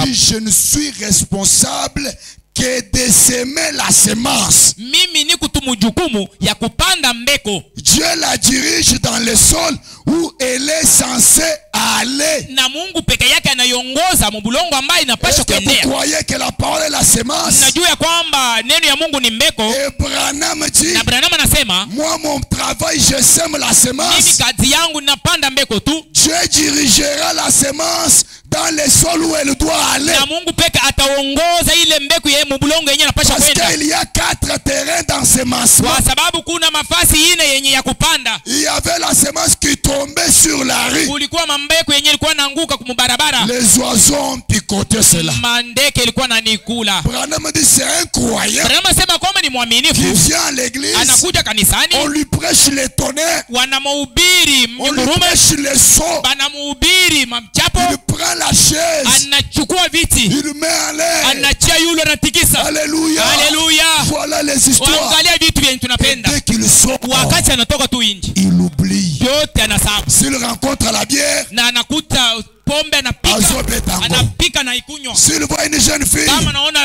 dit je ne suis responsable que de semer la semence. Mimi niko tu mujukumu ya kupanda mbeko. Dieu la dirige dans le sol où elle est censée aller. Na Mungu peke yake anaiongoza mbulongo ambaye inapaswa kuendea. Vous croyez que la parole est la semence? Najua ya kwamba neno ya Mungu ni mbeko. Et Branham dit, na Branham anasema, moi mon travail je sème la semence. Mimi kazi yangu napanda mbeko tu. Dieu dirigera la semence dans le sol où elle doit aller. Na Mungu peke ataongoza ile mbeko ya mbulongo yenye inapaswa kwenda. Parce qu'il y a 4 terrains d'ensemencement. Kwa sababu kuna mafasi ine yenye ya kupanda. Il y avait la semence qui tombait sur la rue. Kulikuwa mambeko yenye ilikuwa naanguka kumbarabara. Les oiseaux ont picoté cela. Mandeke ilikuwa nanikula. Branham dit c'est un croyant. Branham sema kwamba ni mwaminifu. Il vient à l'église. Anakuja kanisani. On lui prêche les tonnerres. Wanamhubiri on lui prêche les sons. Banamhubiri mamchapo. Il prend la chaise. Anachukua viti. Il met en l'air. Anachia yule anatikisa. Alléluia. Alléluia. Voilà les histoires. Angalia vitu vyenye tunapenda. Dès qu'il sort, wakati anatoka tu nje, il oublie. Yote anasahau. S'il rencontre la bière, na anakuta pombe anapika na ikunywa. S'il voit une jeune fille, kama naona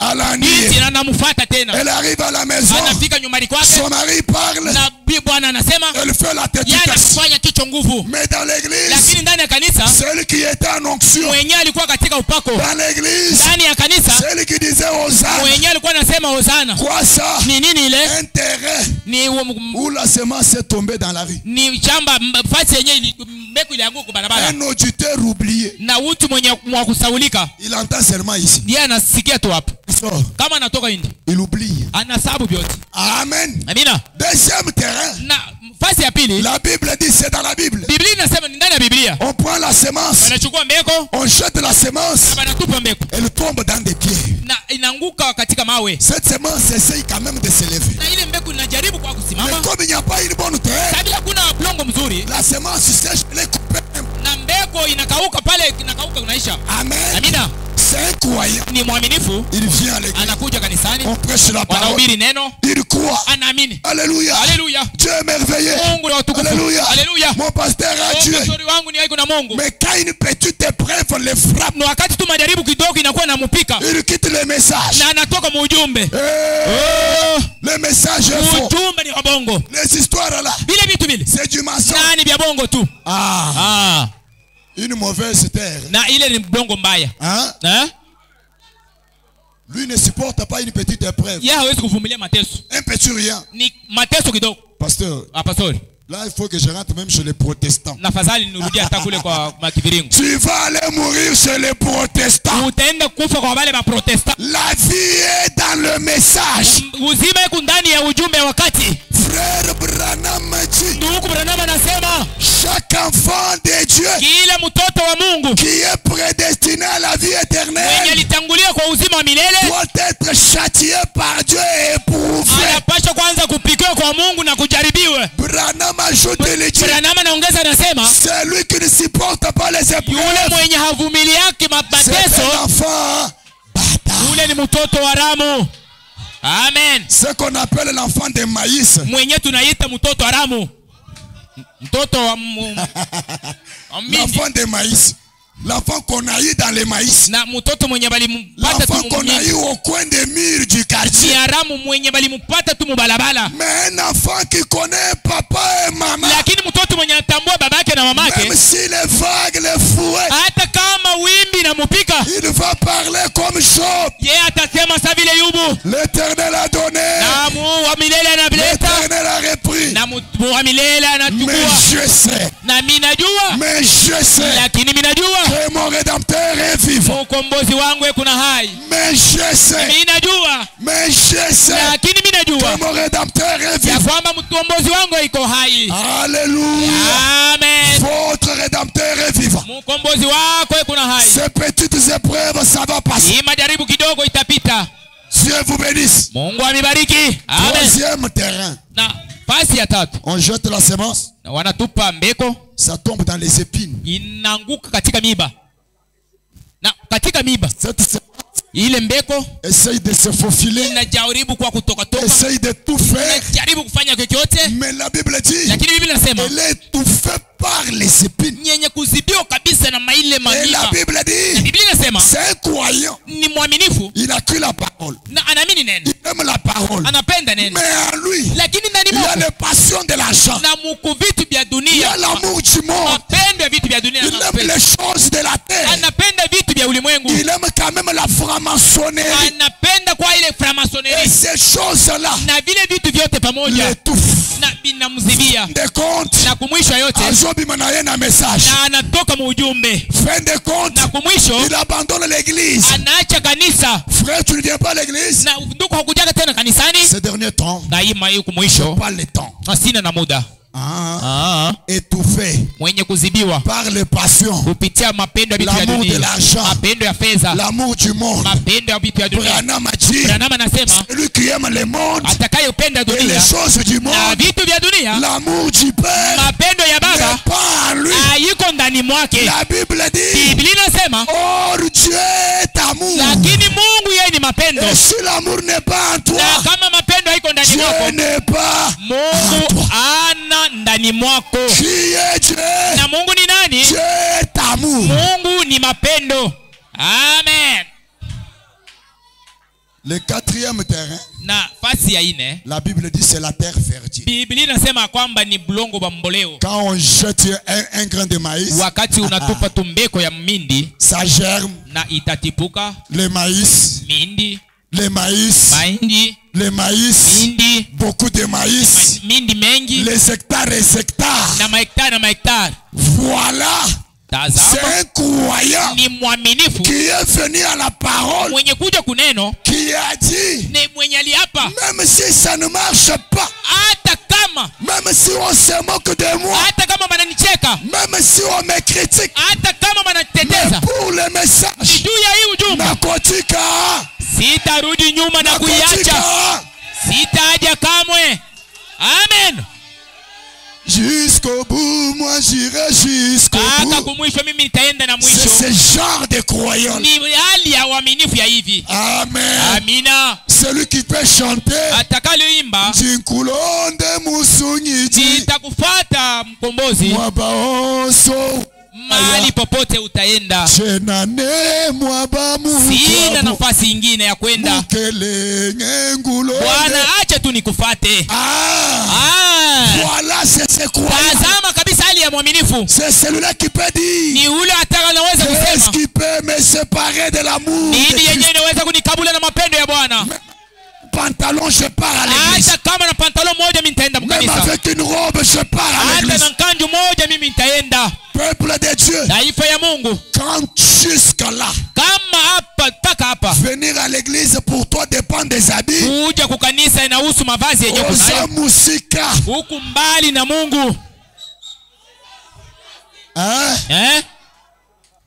elle arrive à la maison, son mari parle, elle fait la tête du mais dans l'église, celui qui était en onction, dans l'église, celui qui disait Hosanna, quoi ça? Un terrain où la semence est tombée dans la rue, un auditeur oublié, il entend seulement ici, il oublie. Amen. Amina. Deuxième terrain. La Bible dit, c'est dans la Bible. On prend la semence, on jette la semence, elle tombe dans des pieds. Cette semence essaye quand même de s'élever. Mais comme il n'y a pas une bonne terre, la semence sèche, elle est coupée. Amen. C'est un croyant. Il vient à l'église. On prêche la parole. Il croit. Alléluia. Dieu est merveilleux. Alléluia. Mon pasteur a Dieu. Mais quand une petite épreuve le frappe, il quitte le message. Le message est faux. Les histoires là, c'est du mensonge. Une mauvaise terre. Hein? Lui ne supporte pas une petite épreuve. Un petit rien. Pasteur. Là, il faut que je rentre même chez les protestants. Tu vas aller mourir chez les protestants. La vie est dans le message. Frère Branham dit, chaque enfant de Dieu qui est prédestiné à la vie éternelle doit être châtié par Dieu et éprouvé. Branham ajoute, c'est lui qui ne supporte pas les épreuves. C'est un enfant bâtard. Amen. Ce qu'on appelle l'enfant de maïs. L'enfant de maïs. L'enfant qu'on a eu dans les maïs. L'enfant qu'on a eu au coin des murs du quartier. Mais un enfant qui connaît papa et maman. Même s'il est vague, le fouet, il va parler comme Job. L'Éternel a donné. L'Éternel a repris. Mais je sais. Mais je sais que mon Rédempteur est vivant. Mais je sais. Mais je sais que mon Rédempteur est vivant. Alléluia. Amen. Votre Rédempteur est vivant. Ces petites épreuves, ça va passer. Dieu vous bénisse. Troisième terrain. On jette la semence. Ça tombe dans les épines. Cette semence ile mbeko essaye de se faufiler, inajaribu kwa kutoka toka, essaye de tout faire, inajaribu kufanya chochote, mais la Bible dit, lakini Biblia inasema elle est étouffée par les épines. nyenye kuzibiwa kabisa na maile Et la manifa. Bible dit, Biblia inasema c'est un croyant, ni mwaminifu il a cru la parole, na anaamini neno, il aime la parole, anapenda neno, mais en lui, lakini ndani il y a mwako les passions de l'argent, na muku vitu vya il y dunia, a l'amour du monde, mapendo ya vitu vya dunia, il aime les choses de la terre, anapenda vitu vya ulimwengu, il aime quand même la franc-maçonnerie. anapenda kwa ile Et framasonerie ces choses-là na vile vitu vyote pamoja l'étouffent. na vinamzibia, Fin de compte, na kumwisho yote Azobi manaye na message. na anatoka muujumbe, Fin de compte, na kumwisho il abandonne l'église. anaacha kanisa, Frère, tu ne viens pas à l'église. na ndugu hakujaga tena kanisani. Ces derniers temps, Na hii mai kumwisho pas le temps. sina na muda, Étouffé mwenye kuzibiwa par les passions, kupitia mapendo ya vitu vya l'amour de dunia, l'argent, mapendo ya fedha, l'amour du monde. mapendo ya vitu vya dunia. Branham a dit, Branham anasema celui qui aime le monde atakayependa et les dunia choses du na monde, vitu vya dunia, l'amour du Père mapendo ya n'est Baba pas en lui. haiko ndani mwake. La Bible dit, Biblia inasema or Dieu est amour. lakini Mungu yeye ni mapendo, Et si l'amour n'est pas en toi, na kama mapendo haiko ndani Dieu mwako, n'est pas en Mungu toi. ana ndani mwako. Qui est Dieu? Na Mungu ni nani? Dieu est amour. Mungu ni mapendo. Amen. Le quatrième terrain, Na fasi ya ine, la Bible dit c'est la terre fertile. Biblia inasema kwamba ni bulongo wa mboleo. Quand on jette un grain de maïs, Wakati unatupa tumbeko ya mindi ça germe, na itatipuka le maïs, mindi, le maïs, mahindi, le maïs, mindi, beaucoup de maïs, mindi mengi les hectares et hectares. na mahektari. Voilà, c'est Tazama, un croyant ni mwaminifu qui est venu à la parole, mwenye kuja kuneno, qui a dit, ni mwenye aliapa même si ça ne marche pas, hata kama même si on se moque de moi, hata kama wananicheka, même si on me critique, hata kama mais wananiteteza, pour le message, juu ya hii ujumbe nakotika, sitarudi nyuma na kuiacha, nakotika, sitaja kamwe. Amen. jusqu'au bout, moi j'irai jusqu'au Mpaka bout. kumwisho, mimi nitaenda na C'est mwisho. ce genre de croyant. Ni hali ya uaminifu ya hivi. Amen. Amina. Celui qui peut chanter, Atakaloimba Jinkulonde musungiti, nitakufuata mkombozi mwabaonso, mahali popote utaenda. chenane mwaba Sina mukabu, nafasi ingine ya kwenda. mukelenge ngulonde. Bwana, acha tu nikufate. Voilà, c'est ce croyant. Tazama kabisa hali ya mwaminifu. C'est celui-là qui peut dire, Ni ule atakayeweza qu'est-ce kusema qui peut me séparer de l'amour de nini Christ? yenyewe inaweza kunikabula na mapendo ya Bwana. Pantalon, je pars à l'église. Hata kama na pantalo moja mimi nitaenda Même mkanisa. avec une robe, je pars à Hata l'église. na kanju moja mimi nitaenda. Peuple de Dieu, Taifa ya Mungu, quand jusqu'à là, kama hapa mpaka hapa, venir à l'église pour toi dépend des habits. kuja kukanisa inahusu mavazi yenyewe Oza kunayo. musika. Huku mbali na Mungu. Hein?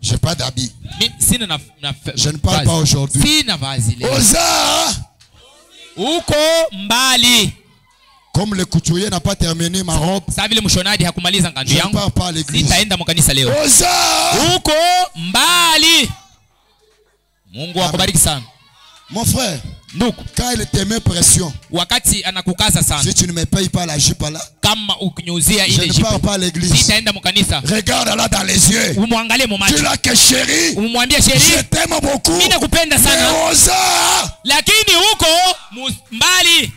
J'ai pas d'habits. Sina Je ne parle pas aujourd'hui. Sina vazi leo. Oza, Huko mbali. comme le couturier n'a pas terminé ma robe, Sasa vile mshonaji hakumaliza je ngandu ne yangu, pars pas à l'église. sitaenda mkanisa leo. Oza, Huko mbali. Mungu akubariki sana. mon frère, Ndugu, quand il te met pression, wakati anakukaza sana, si tu ne me payes pas la jupe là, kama ukinyuzia je ile ne jipe, pars pas à l'église. sitaenda mkanisa. Regarde là dans les yeux. Umwangalie mu macho. Tu l'as que chérie, Umwambie je sheria, t'aime beaucoup. mimi nakupenda Mais sana, oza, lakini huko mbali.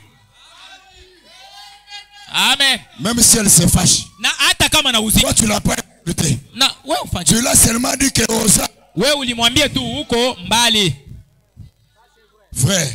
Amen. même si elle se fâche, Na hata kama na uziki, toi tu l'as pas écouté. na wewe ufanye. Tu l'as seulement dit que oza. Wewe ulimwambia tu huko mbali. Frère,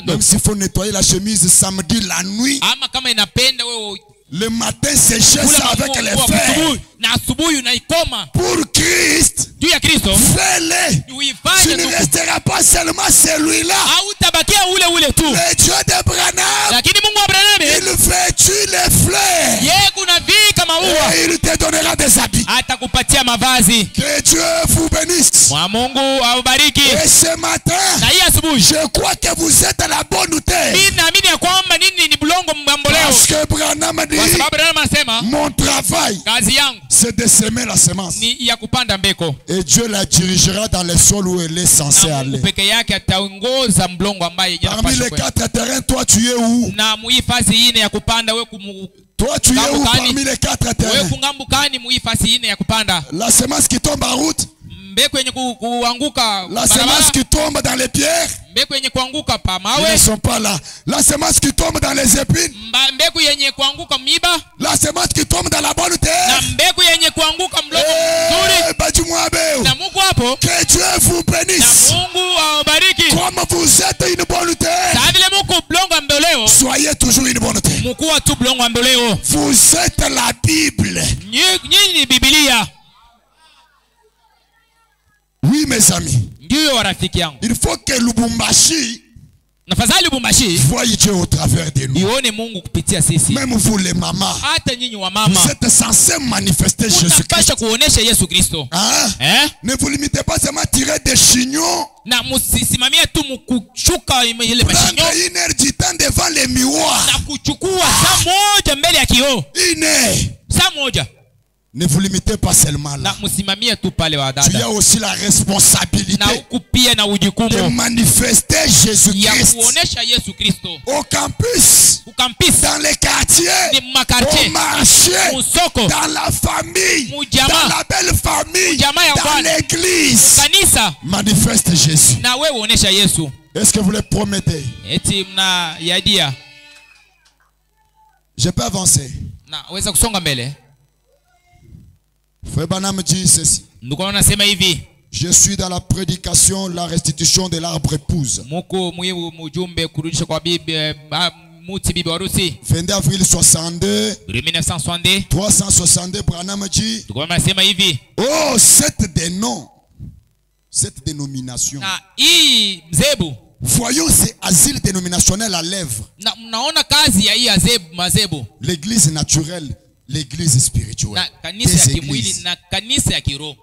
même s'il faut nettoyer la chemise samedi la nuit, Ama kama inapenda wewe le matin sécher ça avec les fers. na asubuhi unaikoma Pour Christ, juu ya Kristo, fais-le. Tu uifanye ne tu. resteras pas seulement celui-là. Hautabakia ule tu. Le Dieu d'Abraham, Lakini Mungu wa Abrahamu, il vêtit les fleurs yeye kuna vika maua, et il te donnera des habits. atakupatia mavazi. Que Dieu vous bénisse. Mwa Mungu awabariki. Et ce matin, Na hii asubuhi je crois que vous êtes à la bonne terre. mimi naamini ya kwamba nini ni bulongo mgamboleo. Parce que Branham Branham dit, Kwa sababu Branham anasema mon travail, kazi yangu c'est de semer la semence. ni ya kupanda mbeko. Et Dieu la dirigera dans les sols où elle est censée Na Mungu aller. peke yake ataongoza mlongo ambaye Parmi les 4 terrains, toi tu es où? na muhifadhi ine ya kupanda we Toi tu es où parmi les 4 we terrains? kungambukani muhifadhi ine ya kupanda La semence qui tombe en route, mbeko yenye kuanguka la semence qui tombe dans les pierres, mbeko yenye kuanguka pa ils mawe ne sont pas là. La semence qui tombe dans les épines, mbeko yenye kuanguka miba la semence qui tombe dans la bonne terre. na mbeko yenye kuanguka mlongo mzuri. Na Mungu hapo, que Dieu vous bénisse. na Mungu awabariki. Comme vous êtes une bonne terre, Sa vile muko blongo ambeleo, soyez toujours une bonne terre. mukuwa tu blongo ambeleo. Vous êtes la Bible. Nyinyi ni Biblia. Oui, mes amis. Ndio rafiki yangu. Il faut que Lubumbashi Nafadhali Lubumbashi voie Dieu au travers de nous. ione Mungu kupitia sisi. Même vous les mamans, Hata nyinyi wa mama, vous êtes censés manifester Jésus-Christ. unapasha kuonesha Yesu Kristo. Hein? Ne vous limitez pas seulement à tirer des chignons. Na musisimamie tu mkushuka ile mashinyo. Prendre 1 heure du temps devant les miroirs. Na kuchukua saa moja mbele ya kioo. 1 heure. Saa moja. Ne vous limitez pas seulement là. Na musimamie tu pale wa dada. Tu as aussi la responsabilité na ukupia na ujukumu de manifester ya Jésus-Christ kuonesha Yesu Kristo au campus, ukampisi dans les quartiers, ni makartie au marché, musoko dans la famille, Mujama. dans la belle famille, Mujama ya dans Bwana. l'église. kanisa Manifeste Jésus. na wewe uonesha Yesu. Est-ce que vous le promettez? Eti mna yadia Je peux avancer. na weza kusonga mbele. Frère Branham dit ceci. Ndugu anasema hivi, Je suis dans la prédication, la restitution de l'arbre épouse. muko mujumbe kurudisha kwa bibi muti bibi harusi 22 avril 62, 1962. 362, Branham dit, Ndugu anasema hivi, oh, cette dénomination. na hii mzebu, Voyons ces asiles dénominationnels à lèvres. na mnaona kazi ya hii mazebu, L'église naturelle, l'église spirituelle. na kanisa ya Des kimwili églises. na kanisa ya kiroho.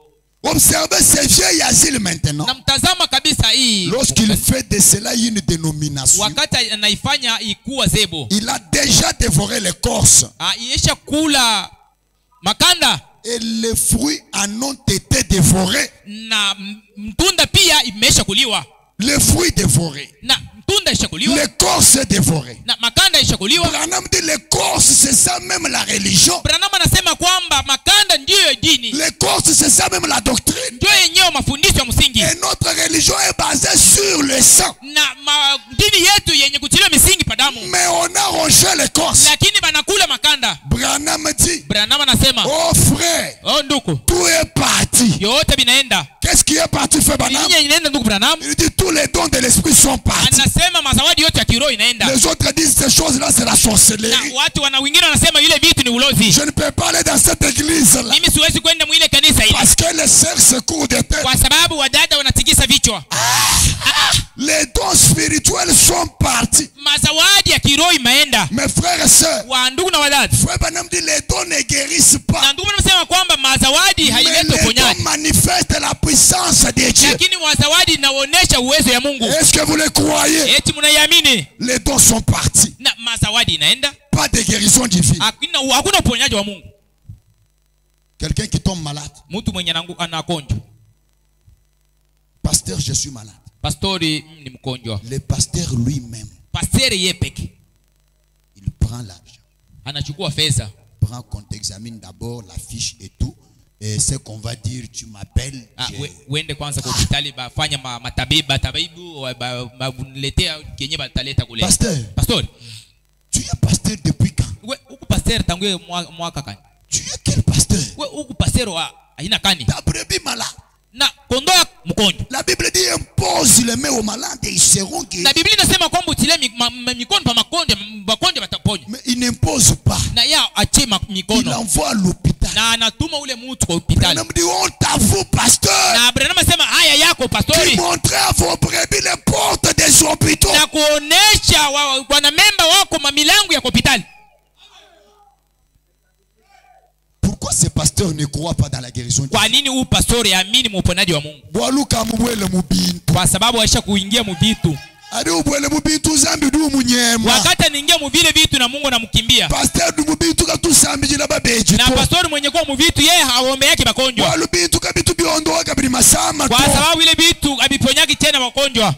Observez ces vieilles asiles maintenant. Na mtazama kabisa hii, Lorsqu'il fait de cela une dénomination, wakati anaifanya ikuwa zebo, il a déjà dévoré l'écorce. iesha kula makanda Et les fruits en ont été dévorés. na mtunda pia imesha kuliwa, Les fruits dévorés. na mtunda isha kuliwa L'écorce est dévorée. na makanda isha kuliwa. Branham dit l'écorce, c'est ça même la religion. Branham anasema kwamba makanda ndiyo dini, L'écorce, c'est ça même la doctrine. ndio yenyewe mafundisho ya msingi, Et notre religion est basée sur le sang. na dini yetu yenye kutiliwa misingi pa damu, Mais on a rongé l'écorce. lakini banakula makanda. Branham dit, Branham anasema, oh frère, oh ndugu, tout est parti. yote binaenda. Qu'est-ce qui est parti, frère Branham? Nini inaenda ndugu Branham? Il dit tous les dons de l'esprit sont partis. Anasema mazawadi yote ya kiroho inaenda. Les autres disent ces choses-là, c'est la Na sorcellerie. watu wengine wanasema ile vitu ni ulozi. Je ne peux pas aller dans cette église-là. Mimi siwezi kwenda mwile kanisa hili Parce que les sœurs se courent de tête. kwa sababu wadada wanatikisa vichwa. Les dons spirituels sont partis. Mazawadi ya kiroho imeenda. Mes frères et sœurs, Wa ndugu na wadada, frère Branham dit les dons ne guérissent pas. na ndugu wanasema kwamba mazawadi Mais haileti les dons uponyaji, manifestent la puissance de Dieu. lakini mazawadi inaonyesha uwezo ya Mungu. Est-ce que vous le croyez? Eti mnaiamini? Les dons sont partis. Na mazawadi inaenda, Pas de guérison divine. hakuna uponyaji wa Mungu. Quelqu'un qui tombe malade. Mtu mwenye anagonjwa, Pasteur, je suis malade. pastori ni mgonjwa, Le pasteur lui-même, pastori yeye peke il prend l'argent. anachukua fedha, Prends qu'on t'examine d'abord la fiche et tout. Et ce qu'on va dire, tu m'appelles. wende kwanza kwa hospitali bafanya matabibu baniletea kenye bataleta kule. Pastor, tu es pasteur depuis quand? we uku pasteur tangu mwaka kani? Tu es quel pasteur? We uku pasteur wa aina kani? Ta brebis malade. Na kondoo ya mgonjwa. La Bible dit impose les mains aux malades et ils seront guéris. Na Biblia inasema kwamba utile mikono pa magonjwa wataponywa. Mais il n'impose pas. Na yeye ache mikono. Il envoie à l'hôpital. Na anatuma ule mtu kwa hospitali. Branham dit honte à vous, pasteur. Na Branham anasema haya yako pastori. Qui montrait à vos brebis les portes des hôpitaux. Na kuonesha wanamemba wako mamilango ya hospitali. Pourquoi ces pasteurs ne croient pas dans la guérison? Kwa nini huyu pastori aamini uponaji wa Mungu? Boaluka mubwele mubintu. Kwa sababu aisha kuingia mubitu. Adi ubwele mubintu zambi du munyema. Wakati anaingia mu vile vitu na Mungu anamkimbia. Pastor du mubintu katusambi jina babeji. Na pastor mwenye kwa mu vitu yeye haombe yake magonjwa. Walu bintu kabitu biondoa kabiri masama to. Kwa sababu ile vitu abiponyaki tena magonjwa.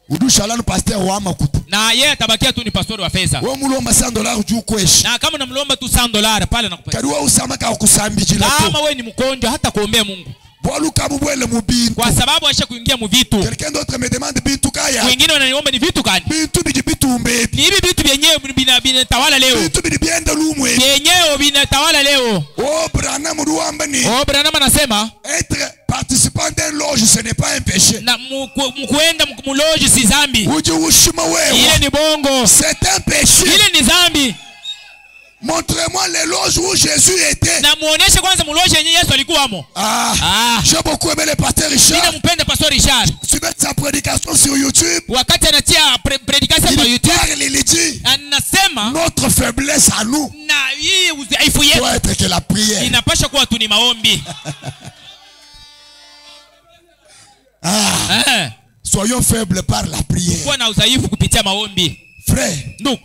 Udushalanu pastor wa makuta. Na yeye atabakia tu ni pastor wa fedha. Wewe mulomba $100 juu kweshi. Na kama unamlomba tu $100 pale anakupa. Kariwa usama ka kusambi jina to. Kama wewe ni mgonjwa hata kuombea Mungu. Bwaluka mubwele mubintu. Kwa sababu asha kuingia mu vitu. Quelqu'un d'autre me demande bintu kaya. Wengine wananiomba ni vitu gani? Bintu bijibitu umbebi. Ni hivi vitu vyenyewe binatawala leo. Bintu bijibienda lumwe. Vyenyewe binatawala leo. Oh Branham ruamba ni. Oh Branham anasema Être participant d'un loge ce n'est pas un péché. na mkuenda mloji si dhambi. Uje ushima wewe. Ile ni bongo. C'est un péché. Ile ni dhambi. Montrez-moi les loges où Jésus était. Na muoneshe kwanza mloji yenyewe Yesu alikuwamo. J'ai beaucoup aimé le pasteur Richard. Ninampenda pastor Richard. Tu mets sa prédication sur YouTube. Wakati anatia prédication kwa YouTube. Il dit anasema notre faiblesse à nous. Na hii udhaifu yetu doit être que la prière. Inapaswa kuwa tu ni maombi. Soyons faibles par la prière. Kuwa na udhaifu kupitia maombi. Frère,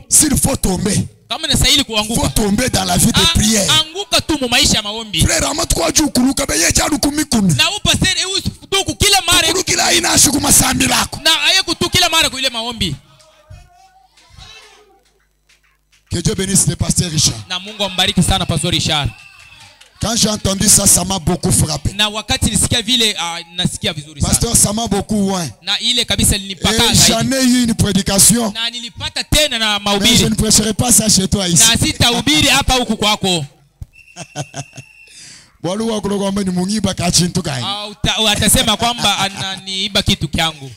s'il faut tomber, kama inastahili kuanguka, faut tomber dans la vie de prière. Anguka tu mu maisha ya maombi. Frère, amatwa juu kuluka beye jadu kumikuni. Na upasere tu kila mara kulukila ina shiku masambi lako. Na ayeku tu kila mara kwa ile maombi. Que Dieu bénisse le pasteur Richard. Na Mungu ambariki sana pastor Richard. Quand j'ai entendu ça, ça m'a beaucoup frappé. Na wakati nisikia vile nasikia vizuri sana. Pasteur, ça m'a beaucoup oint. Na ile kabisa nilipaka zaidi. J'en ai eu une prédication. Na nilipata tena na mahubiri. Mais je ne prêcherai pas ça chez toi ici. Na sitahubiri hapa huku kwako. Bwalu wako kwamba ni mungiba kachintu gani? Atasema kwamba ananiiba kitu kyangu.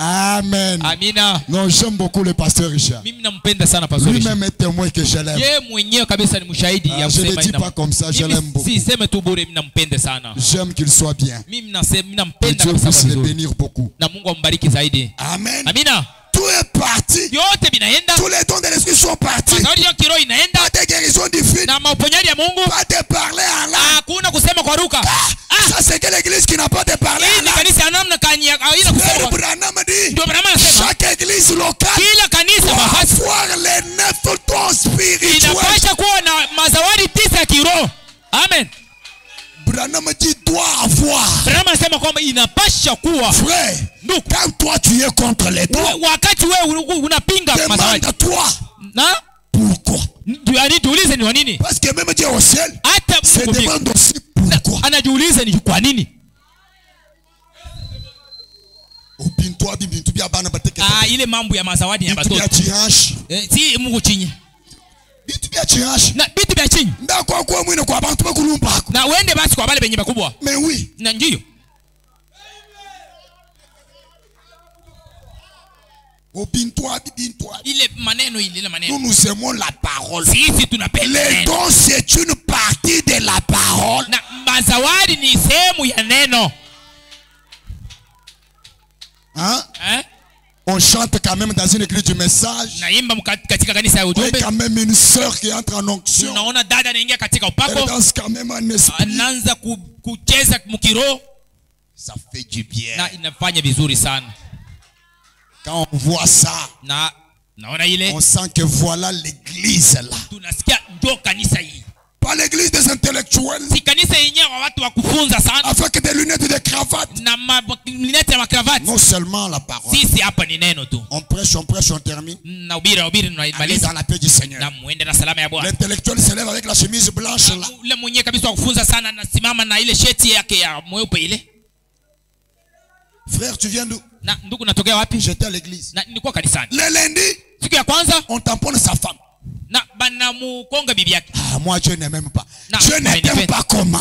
Amen. Amina. Non, j'aime beaucoup le pasteur Richard. Mimi nampenda sana pastor Richard. Lui-même est témoin que je l'aime. Yeye mwenyewe kabisa ni mshahidi ya kusema. Je ne dis pas comme ça, je l'aime beaucoup. Si sema tu bure, mimi nampenda sana. J'aime qu'il soit bien. Mimi nampenda Dieu puisse le bénir beaucoup. Na Mungu ambariki zaidi. Amen. Amina. Tout est parti. Yote binaenda. Tous les dons de l'esprit sont partis. Mazao ya kiroho inaenda. Pas de guérison divine. Na maponyaji ya Mungu. Pas de parler en langue. Hakuna kusema kwa lugha. Ça c'est que l'église qui n'a pas de parler en langue. Kanisa anamna kanya haina kusema. Branham dit. Ndio Branham anasema. Chaque église locale. Kila kanisa avoir les 9 dons spirituels. Inapaswa kuwa na mazawadi 9 ya kiroho. Amen. Branham dit doit avoir. Branham anasema kwamba inapaswa kuwa. Frère, quand toi tu es contre les dons, wakati wewe unapinga mazawadi, demande-toi. Na pourquoi? Tuulize ni kwa nini? Parce que même Dieu au ciel, se demande aussi pourquoi. Anajiuliza ni kwa nini? Ile mambo ya mazawadi ya watoto. Si Mungu chinyi. Na bitu bya chinyi. Na uende basi kwa wale benye bakubwa. Mais oui. Na ndio. Ile maneno ile maneno. Nous aimons la parole. Sisi tunapenda. Les dons c'est une partie de la parole. Na mazawadi ni sehemu ya neno. Hein? On chante quand même dans une église du message. Naimba katika kanisa ya ujumbe. Et quand même une sœur qui entre en onction. Unaona dada anaingia katika upako. Elle danse quand même en esprit. Anaanza kucheza mkiro. Ça fait du bien. Na inafanya vizuri sana. Quand on voit ça, naona ile, on sent que voilà l'église là. Tunasikia ndio kanisa hii. Pas l'église des intellectuels. Si kanisa yenyewe watu wa kufunza sana. Avec des lunettes de cravate. Na lunettes ya cravate. Non seulement la parole. Sisi hapa ni neno tu. On prêche, on termine. Na ubiri allez dans la paix du Seigneur. Na muende na salama ya Bwana. L'intellectuel se lève avec la chemise blanche là. Ule mwenyewe kabisa kufunza sana anasimama na ile sheti yake ya mweupe ile. Frère, tu viens d'où? Na ndugu natokea wapi? J'étais à l'église. Na nilikuwa kanisani. Le lundi, siku ya kwanza, on tamponne sa femme. Na bana mukonga bibi yake. Moi Dieu ne m'aime pas. Je ne t'aime pas comment?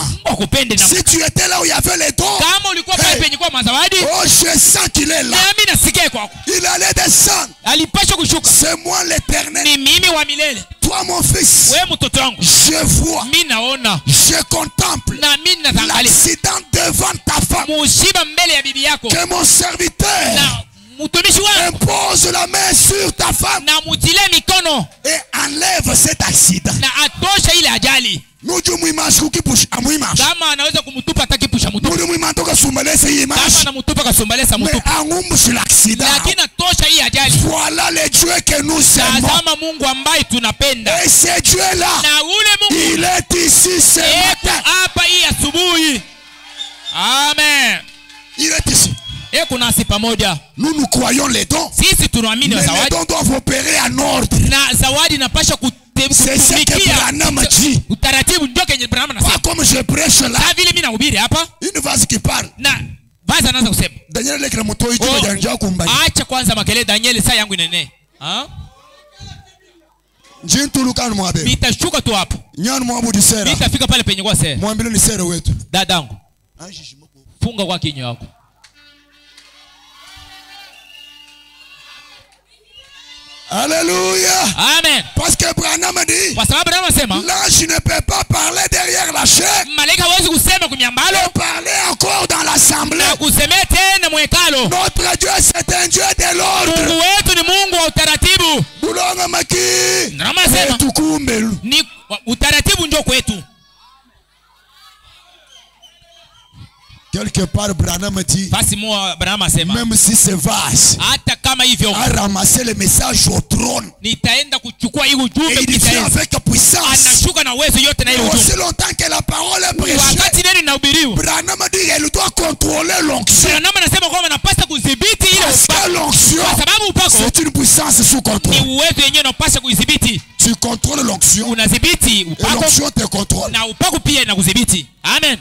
Si tu étais là où il y avait les dons, kama ulikuwa pale penye kwa mazawadi, oh je sens qu'il est là. Nami nasikia kwako. Il allait descendre. Alipaswa kushuka. C'est moi l'Éternel. Ni mimi wa milele. Toi mon fils. Wewe mtoto wangu. Je vois. Mimi naona. Je contemple. Na mimi naangalia. L'accident devant ta femme. Mushiba mbele ya bibi yako. Que mon serviteur na mtumishi wangu pose la main sur ta femme na mutile mikono et enlève cet accident. na atosha ile ajali. Kama anaweza kumtupa hata kipusha mtupa. Kama anamutupa kasumbalesa mtupa. Lakini atosha hii ajali. Voilà le Dieu que nous aimons. Tazama Mungu ambaye tunapenda. Et ce Dieu là, na ule Mungu il est ici ce matin. Hapa hii asubuhi. Amen. Il est ici. Nasi pamoja. Nous nous croyons les dons. Sisi tunaamini zawadi. Les dons doivent opérer en ordre. Na zawadi inapaswa c'est ce que Branham dit. Utaratibu ndio kenye Branham anasema. Pas comme je prêche là. Na vile mimi nahubiri hapa. Une vase qui parle. Na vase anaanza kusema. Daniel lekra moto hicho janja kumbali. Acha kwanza makele Daniel, saa yangu inene. Njintuluka mwabe. Nitashuka tu hapo. Nyani mwabudu sera. Nitafika pale penye kwa sera. Mwambie ni sera wetu. Dadangu. Funga kwa kinywa yako. Alléluia. Amen. Parce que Branham dit. Kwa sababu Branham anasema. L'ange ne peut pas parler derrière la chair. Malaika hawezi kusema kumiambalo. Parler encore dans l'assemblée. Na kusemea tena mwekalo. Notre Dieu c'est un Dieu de l'ordre. Mungu wetu ni Mungu wa utaratibu. Bulonga maki. Branham anasema. Tukumbelu. Ni utaratibu ndio kwetu. Quelque part Branham dit. Même si c'est vaste. A ramasser le message au trône. Et il fait avec puissance. Aussi longtemps que la parole est prêchée. Branham dit qu'il doit contrôler l'onction. Parce que l'onction, c'est une puissance sous contrôle. Tu contrôles l'onction. Et l'onction te contrôle. Amen.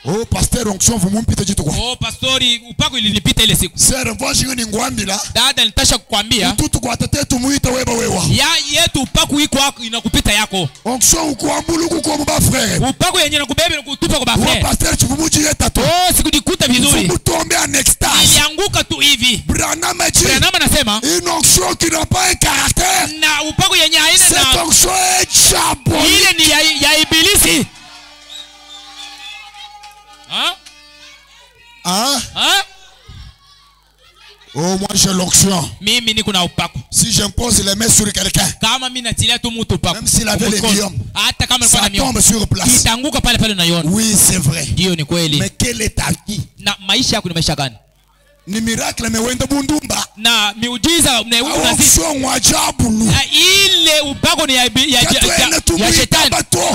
Oh pasteur onction vous mumpite jitu kwa. Oh pastori upako ilinipita ile siku. Sasa mvashi ni ngwambila. Dada nitasha kukwambia. Tutu kwa tete tumuita wewa. Ya yetu upako iko wako inakupita yako. Onction ukuambulu kwa baba frère. Upako yenyewe nakubebe na kutupa kwa baba frère. Oh pasteur chipumuji yeta to. Oh sikujikuta vizuri. Mutombe en extase. Nilianguka tu hivi. Branham anasema une onction qui n'a pas un caractère. Na upako yenyewe haina na. Cette onction est diabolique. Ile ni ya ibilisi. Oh, moi j'ai l'onction. Mimi niko na upako. Si j'impose les mains sur quelqu'un, kama mimi natilia tu mtu upako, même s'il avait les biomes, hata kama alikuwa na tombe sur place. Itaanguka pale pale unaiona. Oui, c'est vrai. Ndio ni kweli. Mais quel est ta vie? Na maisha yako ni maisha gani? Ni miracle mewenda bundumba. Na miujiza mnaiona sisi. Ile upako ni ya shetani.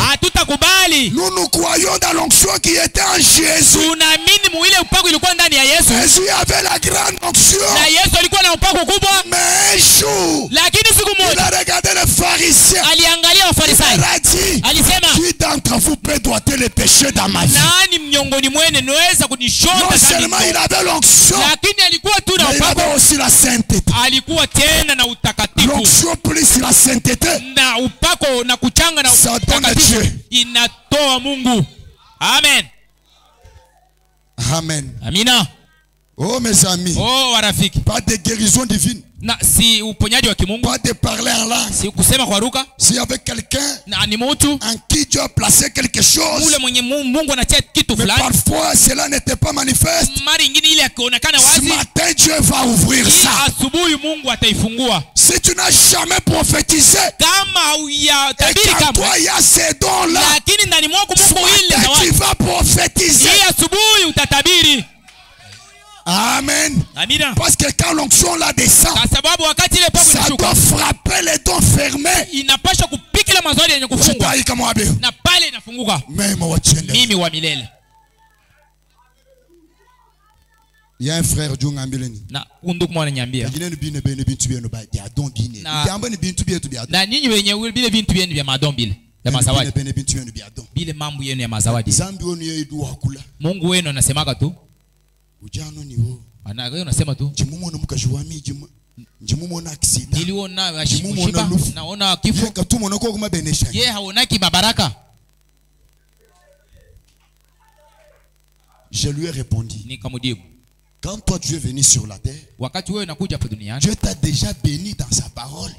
Hatutakubali. Nous nous croyons dans l'onction qui était en Jésus. Tunaamini mwile upako ilikuwa ndani ya Yesu. Jésus avait la grande onction. Na Yesu alikuwa na upako kubwa. Mais un jour, lakini siku moja, il a regardé les pharisiens. Aliangalia wafarisayo. Alisema, qui d'entre vous peut doiter les péchés dans ma vie? Nani miongoni mwenu naweza kunishonda dhambi? Non seulement il avait l'onction, lakini alikuwa tu na upako. Il avait aussi la sainteté. Alikuwa tena na utakatifu. L'onction plus la sainteté. Na upako na kuchanga na utakatifu inatoa Mungu. Amen. Amen. Amina. Oh mes amis. Oh warafiki. Pas de guérison divine. Na si uponyaji wa kimungu. Pas de parler en langue. Si kusema kwa lugha. Si avec quelqu'un na ni mtu en qui Dieu a placé quelque chose. Ule mwenye Mungu anatia kitu fulani. Parfois cela n'était pas manifeste. Mara nyingine ile akionekana wazi. Ce matin Dieu va ouvrir ça. Asubuhi Mungu ataifungua. Si tu n'as jamais prophétisé, kama huyatabiri kama toi il y a ces dons là. Lakini ndani mwako Mungu ile zawadi. Tu vas prophétiser. Asubuhi utatabiri. Amen. Amina. Parce que quand l'onction la descend, ça doit frapper les dons fermés. Inapasha kupika mazuri yenye kufungwa. Na pale inafunguka. Mimi wa milele. Il y a un frère Dieu ngambeleni. Na unduku mwana nyambia. Na nyinyi wenye bile bintu byenu vya madombile. Ya mazawadi. Bile mambo yenu ya mazawadi. Mungu wenu anasemaka tu. Ujano ni wo. Wewe unasema tu. Jimumo mkaji wa miji. Jimumo na accident. Niliona shiba, naona kifo. Katumo nako kuma benesha. Yeye haonaki mabaraka. Je lui ai répondu. Nikamujibu. Quand toi tu es venu sur la terre, Dieu t'a déjà béni dans sa parole.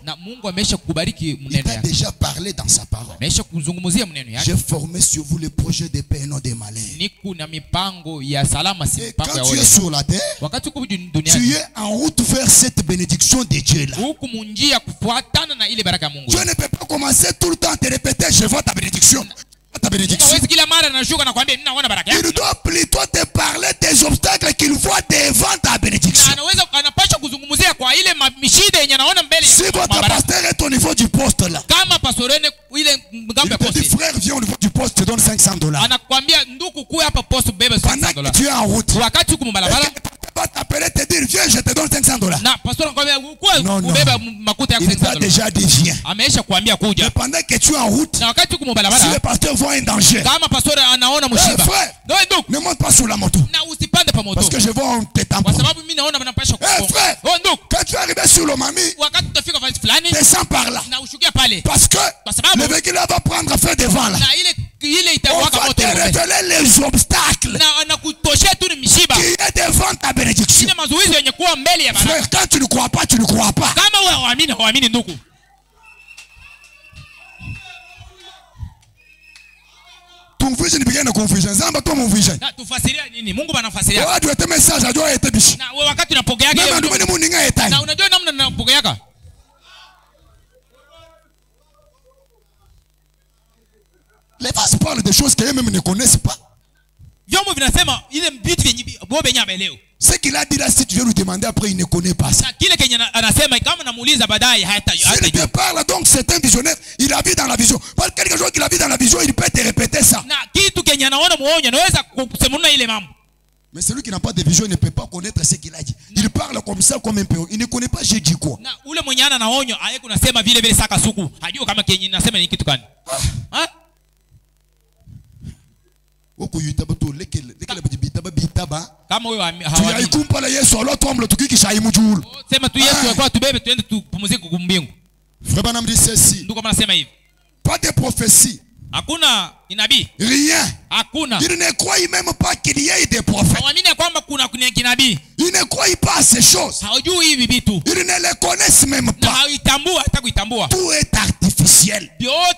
Il t'a déjà parlé dans sa parole. J'ai formé sur vous les projets de paix et non des malheurs. Et quand tu es sur la terre, tu es en route vers cette bénédiction de Dieu là. Dieu ne peut pas commencer tout le temps à te répéter: je vois ta bénédiction. Ta bénédiction. Il doit plutôt te parler des obstacles qu'il voit devant ta bénédiction. Si votre pasteur est au niveau du poste là, il te dit: frère, viens au niveau du poste, je te donne $500. Pendant que tu es en route, pas t'appeler te dire: viens, je te donne $500. Non, non. Il t'a déjà dit: viens. Mais pendant que tu es en route, si le pasteur voit un danger, frère, ne monte pas sur la moto, parce que je vois un tétampon. Frère, quand tu es arrivé sur le mami, descends par là, parce que le véhicule va prendre feu devant là. On va te révéler les obstacles qui est devant ta bénédiction. Frère, quand tu ne crois pas, tu ne crois pas. Ton vision n'est pas une confusion. Zamba toi mon vision. Oh, tu as tes messages à toi et tes biches. Les vases parlent des choses qu'eux-mêmes ne connaissent pas. Ce qu'il a dit là, si tu viens lui demander après, il ne connaît pas ça. S'il te parle, donc c'est un visionnaire. Il a vu dans la vision. Parce que quelque chose qu'il a vu dans la vision, il peut te répéter ça. Mais celui qui n'a pas de vision, il ne peut pas connaître ce qu'il a dit. Il parle comme ça, comme un peu. Il ne connaît pas j'ai dit quoi. Tu pas de prophétie. Rien. Il ne croit même pas qu'il y ait des prophètes. Il ne croit pas à ces choses. Il ne les connaissent même pas. Tout est artificiel. Un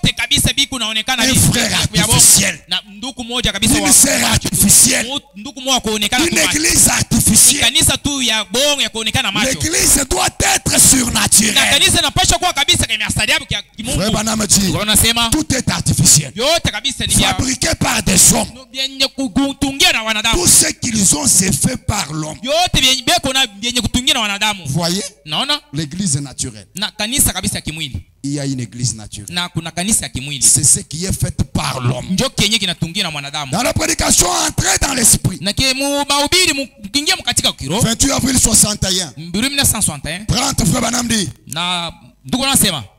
frère artificiel. Une sœur artificielle. Une église artificielle. L'église doit être surnaturelle. Frère Branham dit: tout est artificiel. Fabriqué par des hommes. Tout ce qu'ils ont, c'est fait par l'homme. Voyez? L'église naturelle. Il y a une église naturelle. C'est ce qui est fait par l'homme. Dans la prédication, entrer dans l'esprit. 28 avril 61. 30 frère Branham dit: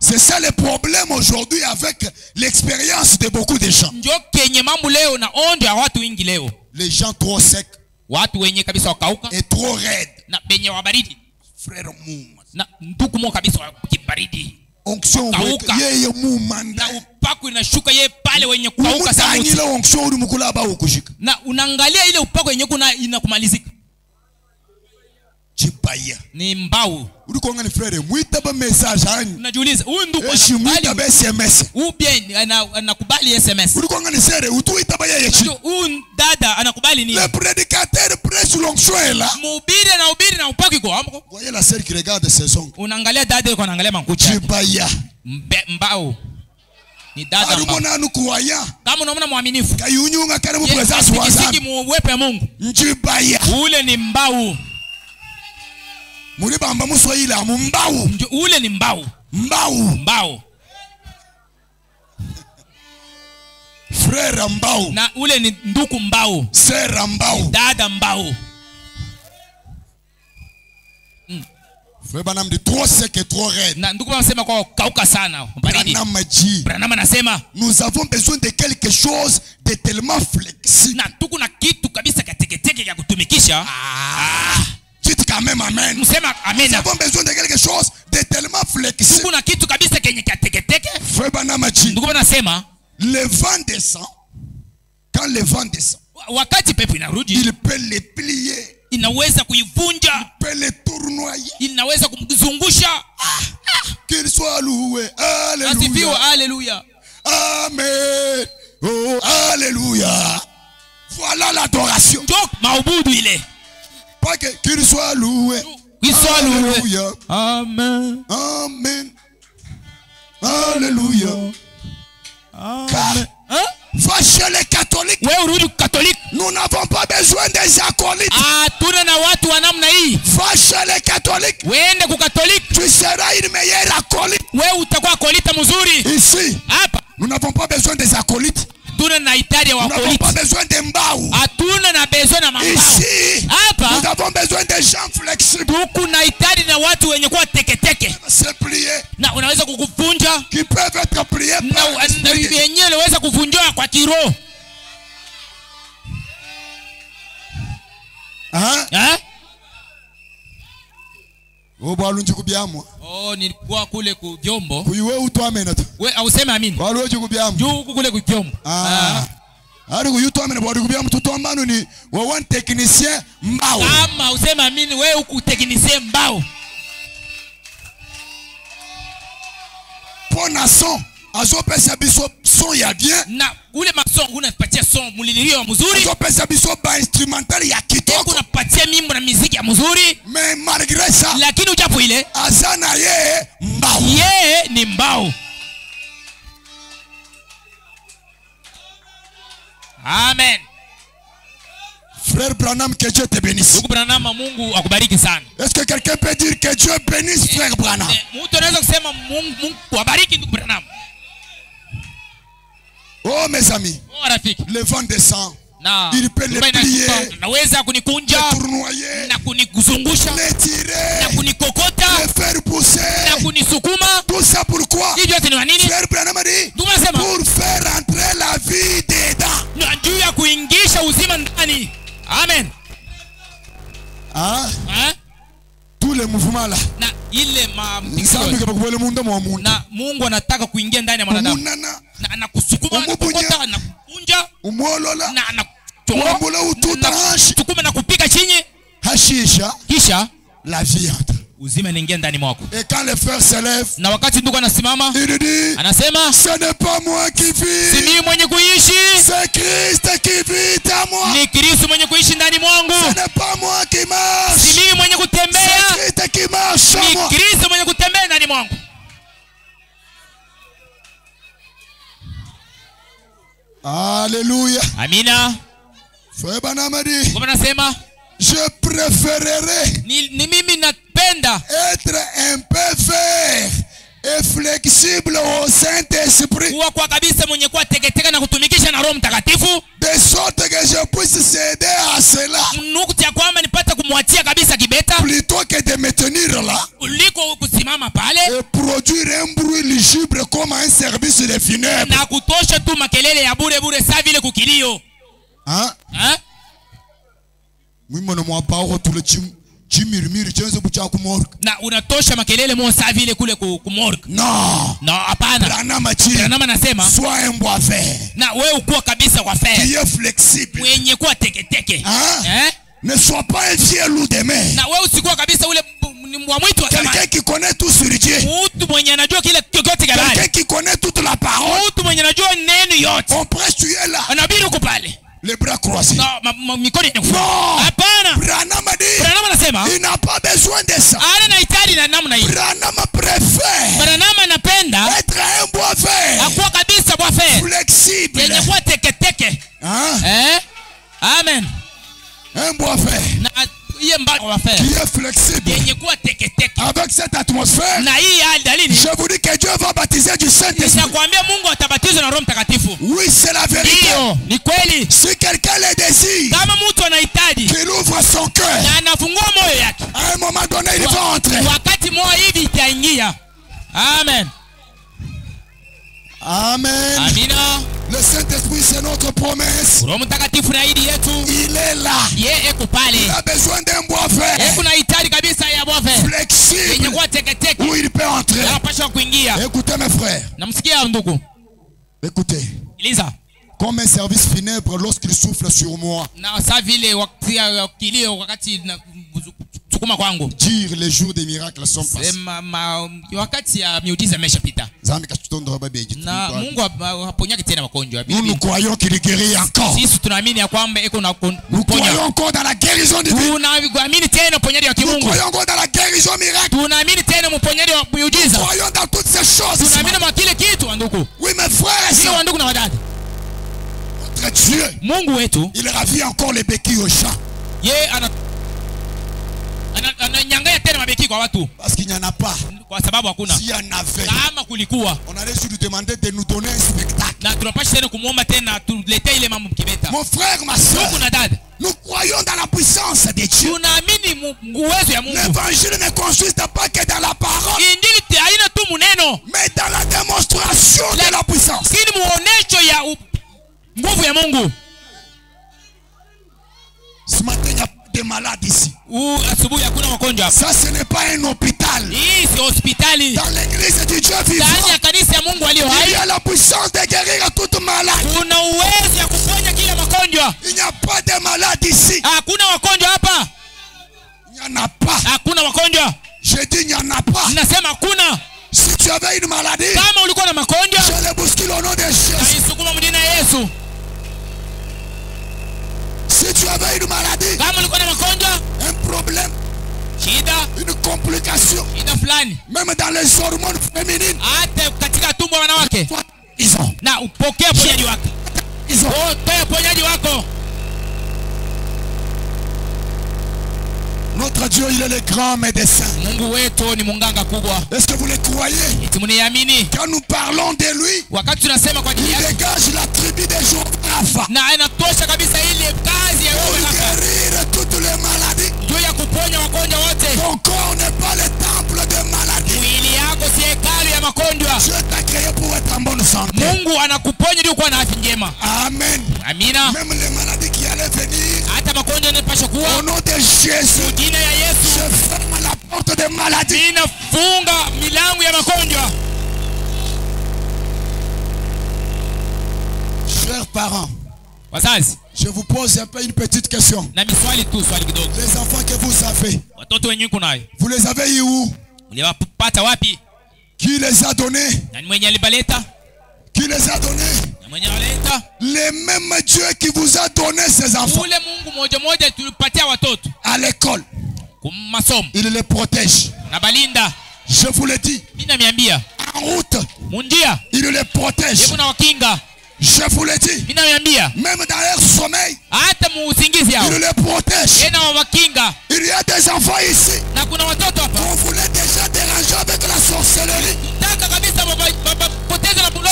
c'est ça le problème aujourd'hui avec l'expérience de beaucoup de gens. Les gens trop secs et trop raides. Frère Mouma. Onction Chipaya. Ni mbao. Ulikonga ni frere, muita ba message hani. Najiuliza, huyu ndugu anakubali ba SMS. Huyu bien anakubali SMS. Ulikonga ni sere, utuita ba yeye chi. Huyu dada anakubali nini? Le prédicateur prêche l'onction est là. Mhubiri na upaki kwa amko. Voyez la sœur qui regarde ses ongles. Unaangalia dada yuko anaangalia mankucha. Chipaya. Mbao. Ni dada mbao. Kama unaona muaminifu. Kayunyunga karibu presence wa Mungu. Siki muwepe Mungu. Chipaya. Ule ni mbao. Mulibamba muswahili mbao. Ule ni mbao. Mbao. Frère mbao. Na ule ni nduku mbao. Sœur mbao. Dada mbao. Frère Branham dit trop sec et trop raide. Na nduku anasema kwa kauka sana. Branham anasema nous avons besoin de quelque chose de tellement flexible. Na tuko na kitu kabisa kateketeke ya kutumikisha. Dites quand même amen. Nous avons besoin de quelque chose de tellement flexible. Tuko na kitu kabisa kenye kateketeke. Frère Branham dit nduku anasema le vent descend. Quand le vent descend, wakati pepo inarudi, il peut les plier. inaweza kuivunja, peut le tournoyer, inaweza kumzungusha. Qu'il soit loué. Asifiwe, haleluya. Amen. Oh, alléluia. Voilà l'adoration. Donc maubudu ile. Pas que qu'il soit loué. Qu'il soit loué. Alléluia. Amen. Amen. Alléluia. Amen. Va chez les catholiques. Nous n'avons pas besoin des acolytes. Va chez les catholiques. Tu seras une meilleure acolyte. Ici, nous n'avons pas besoin des acolytes. Nous n'avons pas besoin de mbao. Ici, nous avons besoin de gens flexibles. Se plier. Qui peuvent être pliés par Oh, nilikuwa kule ku vyombo. Kuiwe utuamena tu. We auseme amini. Wale wewe kubyambo. Juu kule ku vyombo. Ari kuyutuamena bwari kubyambo tutombano ni wewe technicien mbao. Kama useme amini wewe uku technicien mbao. Pona son. Azo pesa biso son ya bien. Na ule mason unapatia son mulilio mzuri. Azo pesa biso ba instrumental ya kitoko. Unapatia mimbo na muziki ya mzuri. Mais malgré ça, lakini ujapo ile azana ye mbao. Ye ni mbao. Amen. Frère Branham, que Dieu te bénisse. Ndugu Branham, Mungu akubariki sana. Est-ce que quelqu'un peut dire que Dieu bénisse frère Branham? Mtu anaweza kusema Mungu akubariki ndugu Branham. Oh mes amis. Oh rafiki. Le vent descend. Na il peut le plier. Naweza kunikunja. Tournoyer. Na kunikuzungusha. Le tirer. Na kunikokota. Le faire pousser. Na kunisukuma. Tout ça pourquoi? Frère Branham a dit pour faire entrer la vie dedans. Na juu ya kuingisha uzima ndani. Amen. Tous les mouvements là. Na ile na Mungu anataka kuingia ndani ya mwanadamu. Na anakusukuma na kukota na kukunja. Umolola. Na anakuchonga. Sukuma na kupika chini. Hashisha. Kisha la vie entre. Uzima inaingia ndani mwako. Et quand le frère se lève, na wakati ndugu anasimama, il dit, anasema, ce n'est pas moi qui vis, si mimi mwenye kuishi, c'est Christ qui vit en moi. Ni Kristo mwenye kuishi ndani mwangu. Ce n'est pas moi qui marche, si mimi mwenye kutembea, c'est Christ qui marche en moi. Ni Kristo mwenye kutembea ndani mwangu. Alléluia. Amina. Frère Branham a dit, kwa nasema, je préférerais ni mimi napenda être un peu vert et flexible au Saint-Esprit, kuwa kwa kabisa mwenye kuwa teketeka na kutumikisha na Roho Mtakatifu, de sorte que je puisse céder à cela, nukuti ya kwamba nipata kumwachia kabisa kibeta, plutôt que de me tenir là, kuliko kusimama pale et produire un bruit lugubre comme un service de funèbre, na kutosha tu makelele ya bure bure saa vile kukilio. Mwimono mwapao tule chimirimiri chenzo bucha kumorg. Na unatosha makelele mo saa vile kule kumorg. No. No, hapana. Branham anasema, sois un bois vert. Na wewe ukuwa kabisa kwa fair. Qui est flexible. Mwenye kuwa teketeke. Ne sois pas un fier loup de mer. Na wewe usikuwa kabisa ule mbwa mwitu wa zamani. Quelqu'un qui connaît tout sur Dieu. Mtu mwenye anajua kile chochote kabisa. Quelqu'un qui connaît toute la parole. Mtu mwenye anajua neno yote. On prêche, tu es là. Anabiri uko pale. Les bras croisés. No, mikono inakufa. Hapana. Branham anasema, il n'a pas besoin de ça. Ana hitaji na namna hii. Branham préfère. Branham anapenda être un bois vert. Akuwa kabisa bois vert. Flexible. Yenye kuwa teketeke. Amen. Un bois vert. Na iye mbao wa vert. Qui est flexible. Yenye kuwa teketeke. Avec cette atmosphère. Na hii hali dalili. Je vous dis que Dieu va baptiser du Saint-Esprit. Ninakwambia Mungu atabatizwa na Roho Mtakatifu. Oui, c'est la vérité. Ndio, ni kweli. Si quelqu'un le désire, kama mtu anahitaji, qu'il ouvre son cœur. Na anafungua moyo yake. À un moment donné, il va entrer. Wakati moyo hivi itaingia. Amen. Amen. Amina. Le Saint-Esprit, c'est notre promesse. Roho Mtakatifu na ahadi yetu. Il est là. Yeye eko pale. Il a besoin d'un bois vert. Yeye kunahitaji kabisa ya bois vert. Flexible. Yenye kuwa teketeke. Où il peut entrer. Anapaswa kuingia. Écoutez mes frères. Namsikia ndugu. Écoutez. Eliza. Comme un service funèbre lorsqu'il souffle sur moi. Dire les jours des miracles sont passés. Nous croyons qu'il guérit encore. Nous croyons encore dans la guérison divine. Nous croyons encore dans la guérison miracle. Nous croyons dans toutes ces choses. Oui, mes frères et sœurs. Notre Dieu, il ravit encore les béquilles aux gens. Parce qu'il n'y en a pas. S'il y en avait, on allait lui demander de nous donner un spectacle. Mon frère, ma soeur, nous croyons dans la puissance de Dieu. L'évangile ne consiste pas que dans la parole, mais dans la démonstration de la puissance. Ce matin, il y a des malades ici. Ça, ce n'est pas un hôpital. Dans l'église du Dieu vivant, il y a la puissance de guérir toute malade. Il n'y a pas de malade ici. Il n'y en a pas. Je dis il n'y en a pas. Si tu avais une maladie, je le bouscule au nom de Jésus. Si tu avais une maladie, un problème, une complication, même dans les hormones féminines, ils ont. Notre Dieu, il est le grand médecin. Est-ce que vous le croyez? Quand nous parlons de lui, il dégage la tribu des jours pour guérir toutes les maladies. Ton corps n'est pas le temple de maladie. Dieu t'a créé pour être en bonne santé. Amen. Même les maladies qui allaient venir, au nom de Jésus, je ferme la porte des maladies. Chers parents, je vous pose un peu une petite question. Les enfants que vous avez, vous les avez eu où? Qui les a donnés? Qui les a donnés? Le même Dieu qui vous a donné ces enfants. À l'école, il les protège. Je vous le dis. En route, il les protège. Je vous le dis. Même dans leur sommeil, il les protège. Il y a des enfants ici. On voulait déjà déranger avec la sorcellerie.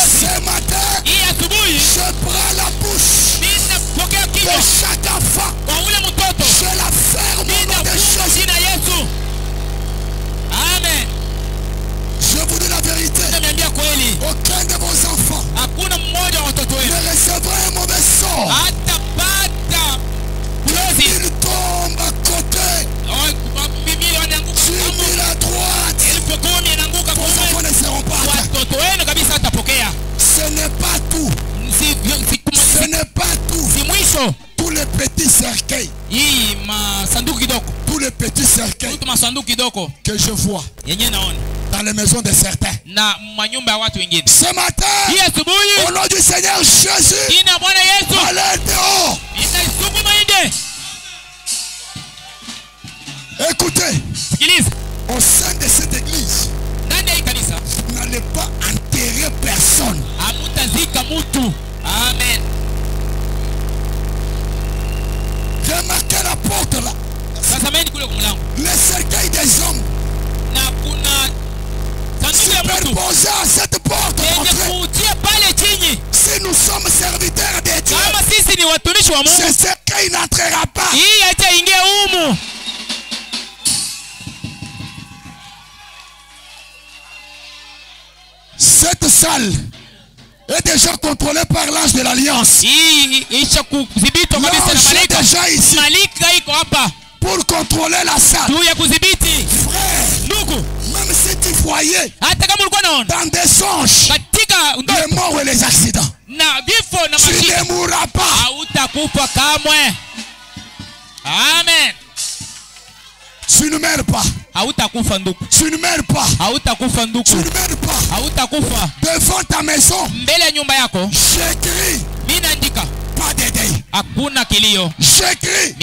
Ce matin, je prends la bouche de chaque enfant. Je la ferme au nom de Jésus. Amen. Je vous dis la vérité. Aucun de vos enfants ne recevra un mauvais sort. Il tombe à côté. 10 000 à droite. Vos enfants ne seront pas atteints. Ce n'est pas tout. Ce n'est pas tout. Tous les petits cercueils. Tous les petits cercueils que je vois dans les maisons de certains. Ce matin, au nom du Seigneur Jésus, allez dehors. Écoutez, au sein de cette église, vous n'allez pas enterrer personne. Amen. Remarquez la porte là. Le cercueil des hommes superposé à cette porte d'entrée. Si nous sommes serviteurs de Dieu, ce cercueil n'entrera pas. Cette salle est déjà contrôlée par l'ange de l'Alliance. L'ange est déjà ici pour contrôler la salle. Frère, même si tu voyais dans des songes les morts et les accidents. Tu ne mourras pas. Amen. Tu ne meurs pas. Tu ne meurs pas. Tu ne meurs pas. Devant ta maison, j'écris pas d'aider. J'écris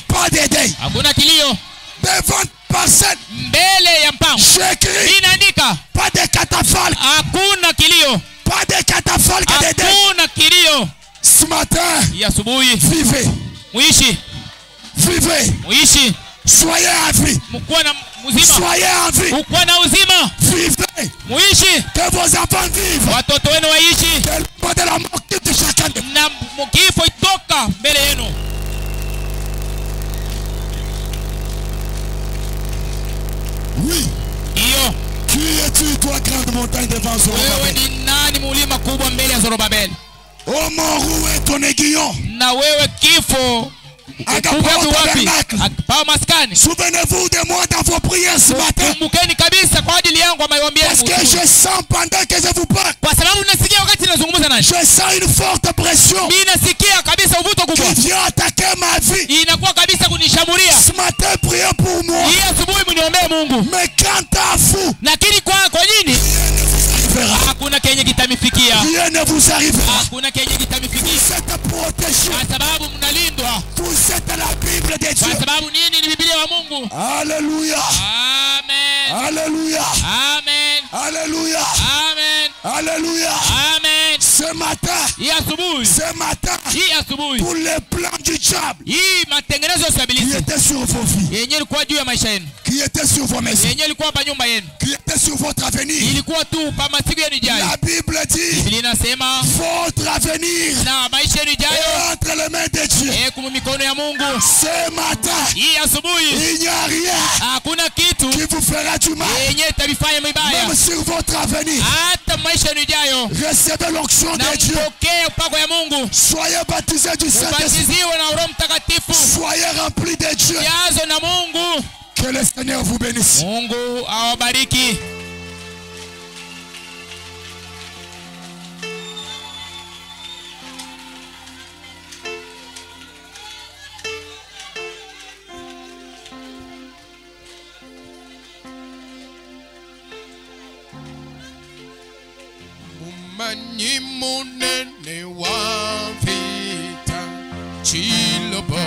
pas d'aider. Devant parcelle, j'écris pas de catafalque. Pas de catafalque d'aider. Ce matin, vivez. Vivez. Soyez en vie. Soyez en vie. Vivez. Que vos enfants vivent. Que le mot de la mort quitte chacun de vous. Oui. Qui es-tu, toi, grande montagne devant Zorobabel? Oh mon roux est ton aiguillon. Souvenez-vous de moi dans vos prières ce matin. Parce que je sens pendant que je vous parle, je sens une forte pression qui vient attaquer ma vie. Ce matin, priez pour moi. Mais quant à vous, rien ne vous arrivera. Vous êtes protégés. Vous êtes la Bible de Dieu. Alléluia. Amen. Alléluia. Amen. Alléluia. Amen. Alléluia. Amen. Ce matin, pour les plans du diable qui étaient sur vos vies, qui étaient sur vos maisons, qui étaient sur votre avenir, la Bible dit votre avenir est entre les mains de Dieu. Ce matin, il n'y a rien qui vous fera du mal. Même sur votre avenir, recevez l'onction de Dieu. Soyez baptisés du Saint-Esprit. Soyez remplis de Dieu. Que le Seigneur vous bénisse. Manyi munene wa vita chiloba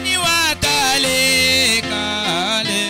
ni wa kale kale